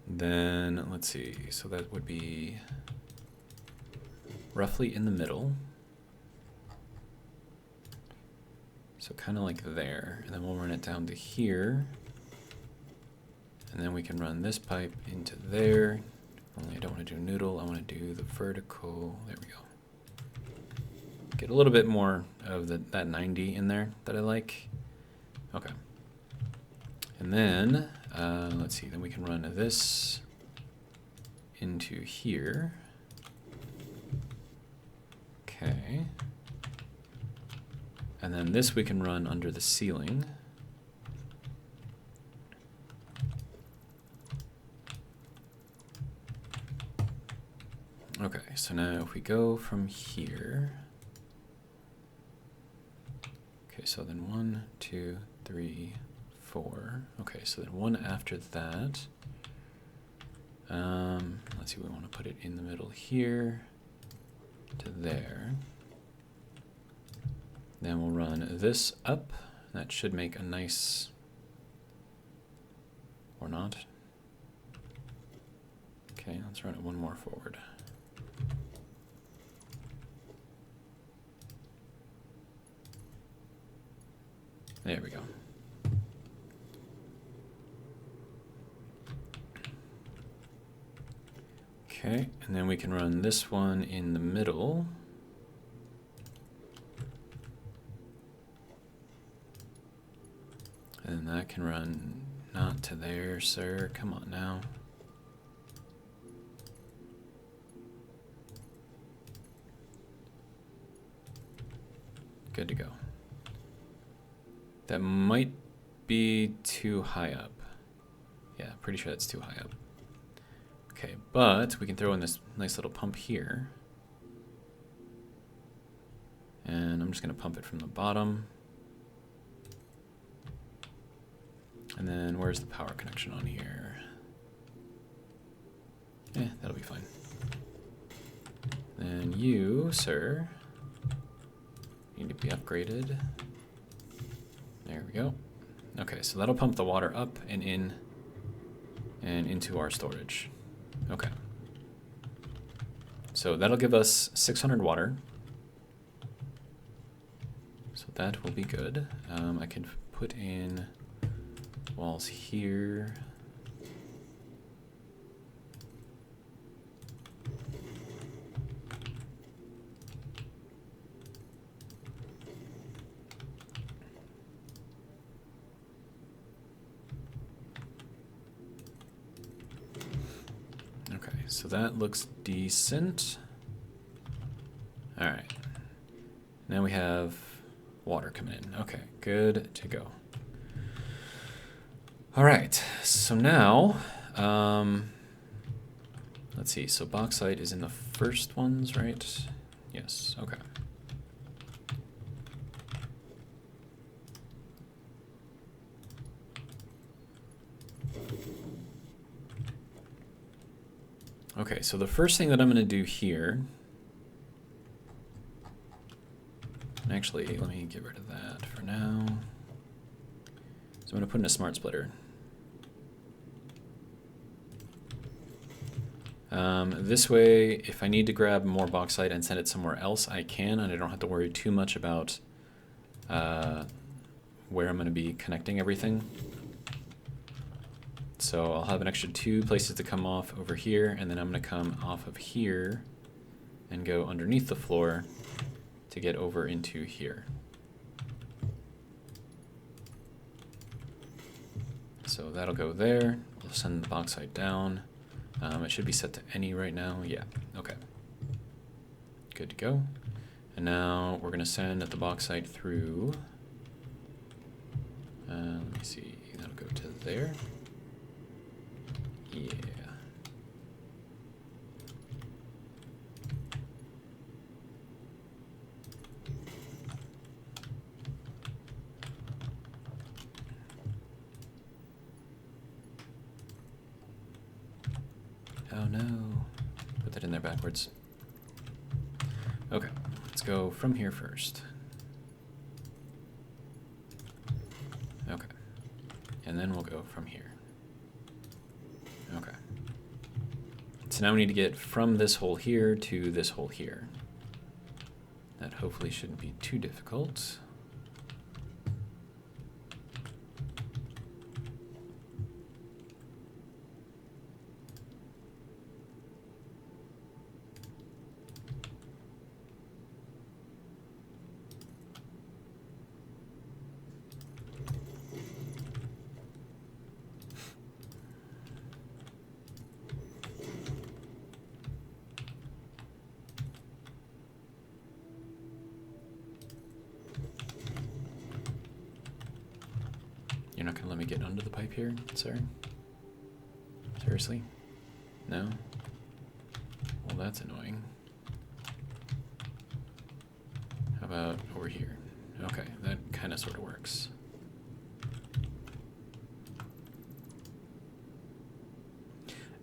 then let's see, so that would be roughly in the middle. So kind of like there, and then we'll run it down to here, and then we can run this pipe into there. Only I don't want to do noodle, I want to do the vertical. There we go. Get a little bit more of that 90 in there that I like. Okay. And then, let's see, then we can run this into here. Okay. And then this we can run under the ceiling. Okay, so now if we go from here. Okay, so then 1, 2, 3, 4. Okay, so then one after that. Let's see, we want to put it in the middle here to there. Then we'll run this up. That should make a nice, or not. Okay, let's run it one more forward. There we go. Okay, and then we can run this one in the middle. And that can run not to there, sir. Come on now. Good to go. That might be too high up. Yeah, pretty sure that's too high up. Okay, but we can throw in this nice little pump here. And I'm just going to pump it from the bottom. And then where's the power connection on here? Yeah, that'll be fine. Then you, sir, need to be upgraded. There we go. Okay, so that'll pump the water up and in and into our storage. Okay. So that'll give us 600 water. So that will be good. I can put in walls here. Okay, so that looks decent. All right. Now we have water coming in. Okay, good to go. All right, so now, let's see, so bauxite is in the first ones, right? Yes, okay. Okay, so the first thing that I'm going to do here, actually, let me get rid of that for now. So I'm going to put in a smart splitter. This way, if I need to grab more bauxite and send it somewhere else, I can, and I don't have to worry too much about where I'm going to be connecting everything. So I'll have an extra 2 places to come off over here, and then I'm going to come off of here and go underneath the floor to get over into here. So that'll go there. We'll send the bauxite down. It should be set to any right now. Yeah, okay. Good to go. And now we're going to send the bauxite through. Let me see, that'll go to there. Yeah. Oh no. Put that in there backwards. Okay, let's go from here first. Okay. And then we'll go from here. Okay. So now we need to get from this hole here to this hole here. That hopefully shouldn't be too difficult. You're not going to let me get under the pipe here, sir? Seriously? No? Well, that's annoying. How about over here? Okay, that kind of sort of works.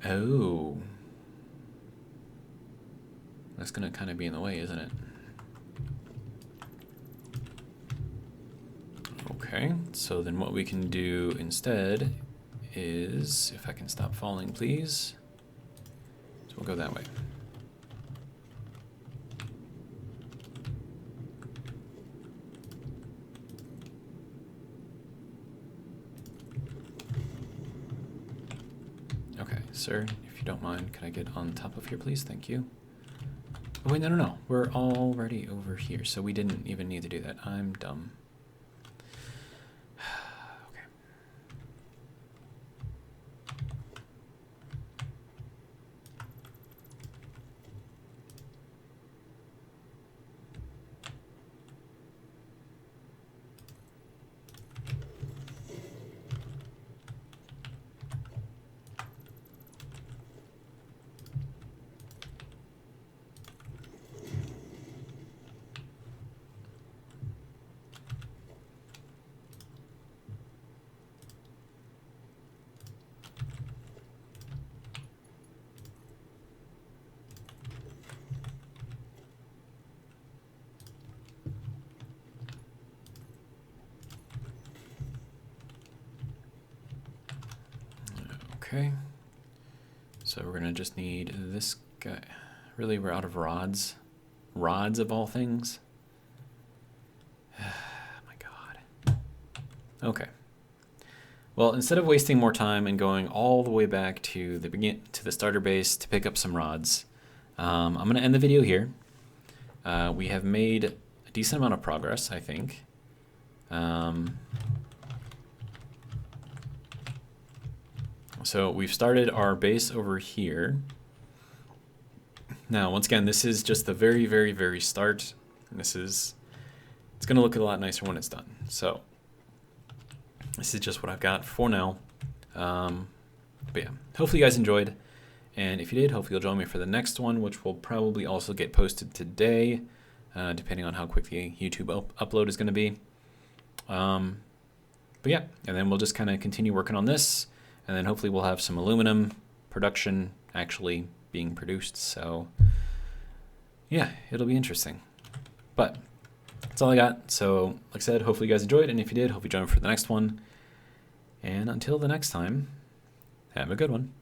Oh. That's going to kind of be in the way, isn't it? Okay, so then what we can do instead is, if I can stop falling, please. So we'll go that way. Okay, sir, if you don't mind, can I get on top of here, please? Thank you. Oh, wait, no. We're already over here, so we didn't even need to do that. I'm dumb. Okay, so we're gonna just need this guy. Really, we're out of rods. Rods of all things. My God. Okay. Well, instead of wasting more time and going all the way back to the starter base to pick up some rods, I'm gonna end the video here. We have made a decent amount of progress, I think. So we've started our base over here. Now, once again, this is just the very, very, very start. It's going to look a lot nicer when it's done. So this is just what I've got for now. But yeah, hopefully you guys enjoyed. And if you did, hopefully you'll join me for the next one, which will probably also get posted today, depending on how quick the YouTube upload is going to be. But yeah, and then we'll just kind of continue working on this. And then hopefully we'll have some aluminum production actually being produced. So yeah, it'll be interesting. But that's all I got. So like I said, hopefully you guys enjoyed, and if you did, hope you join for the next one. And until the next time, have a good one.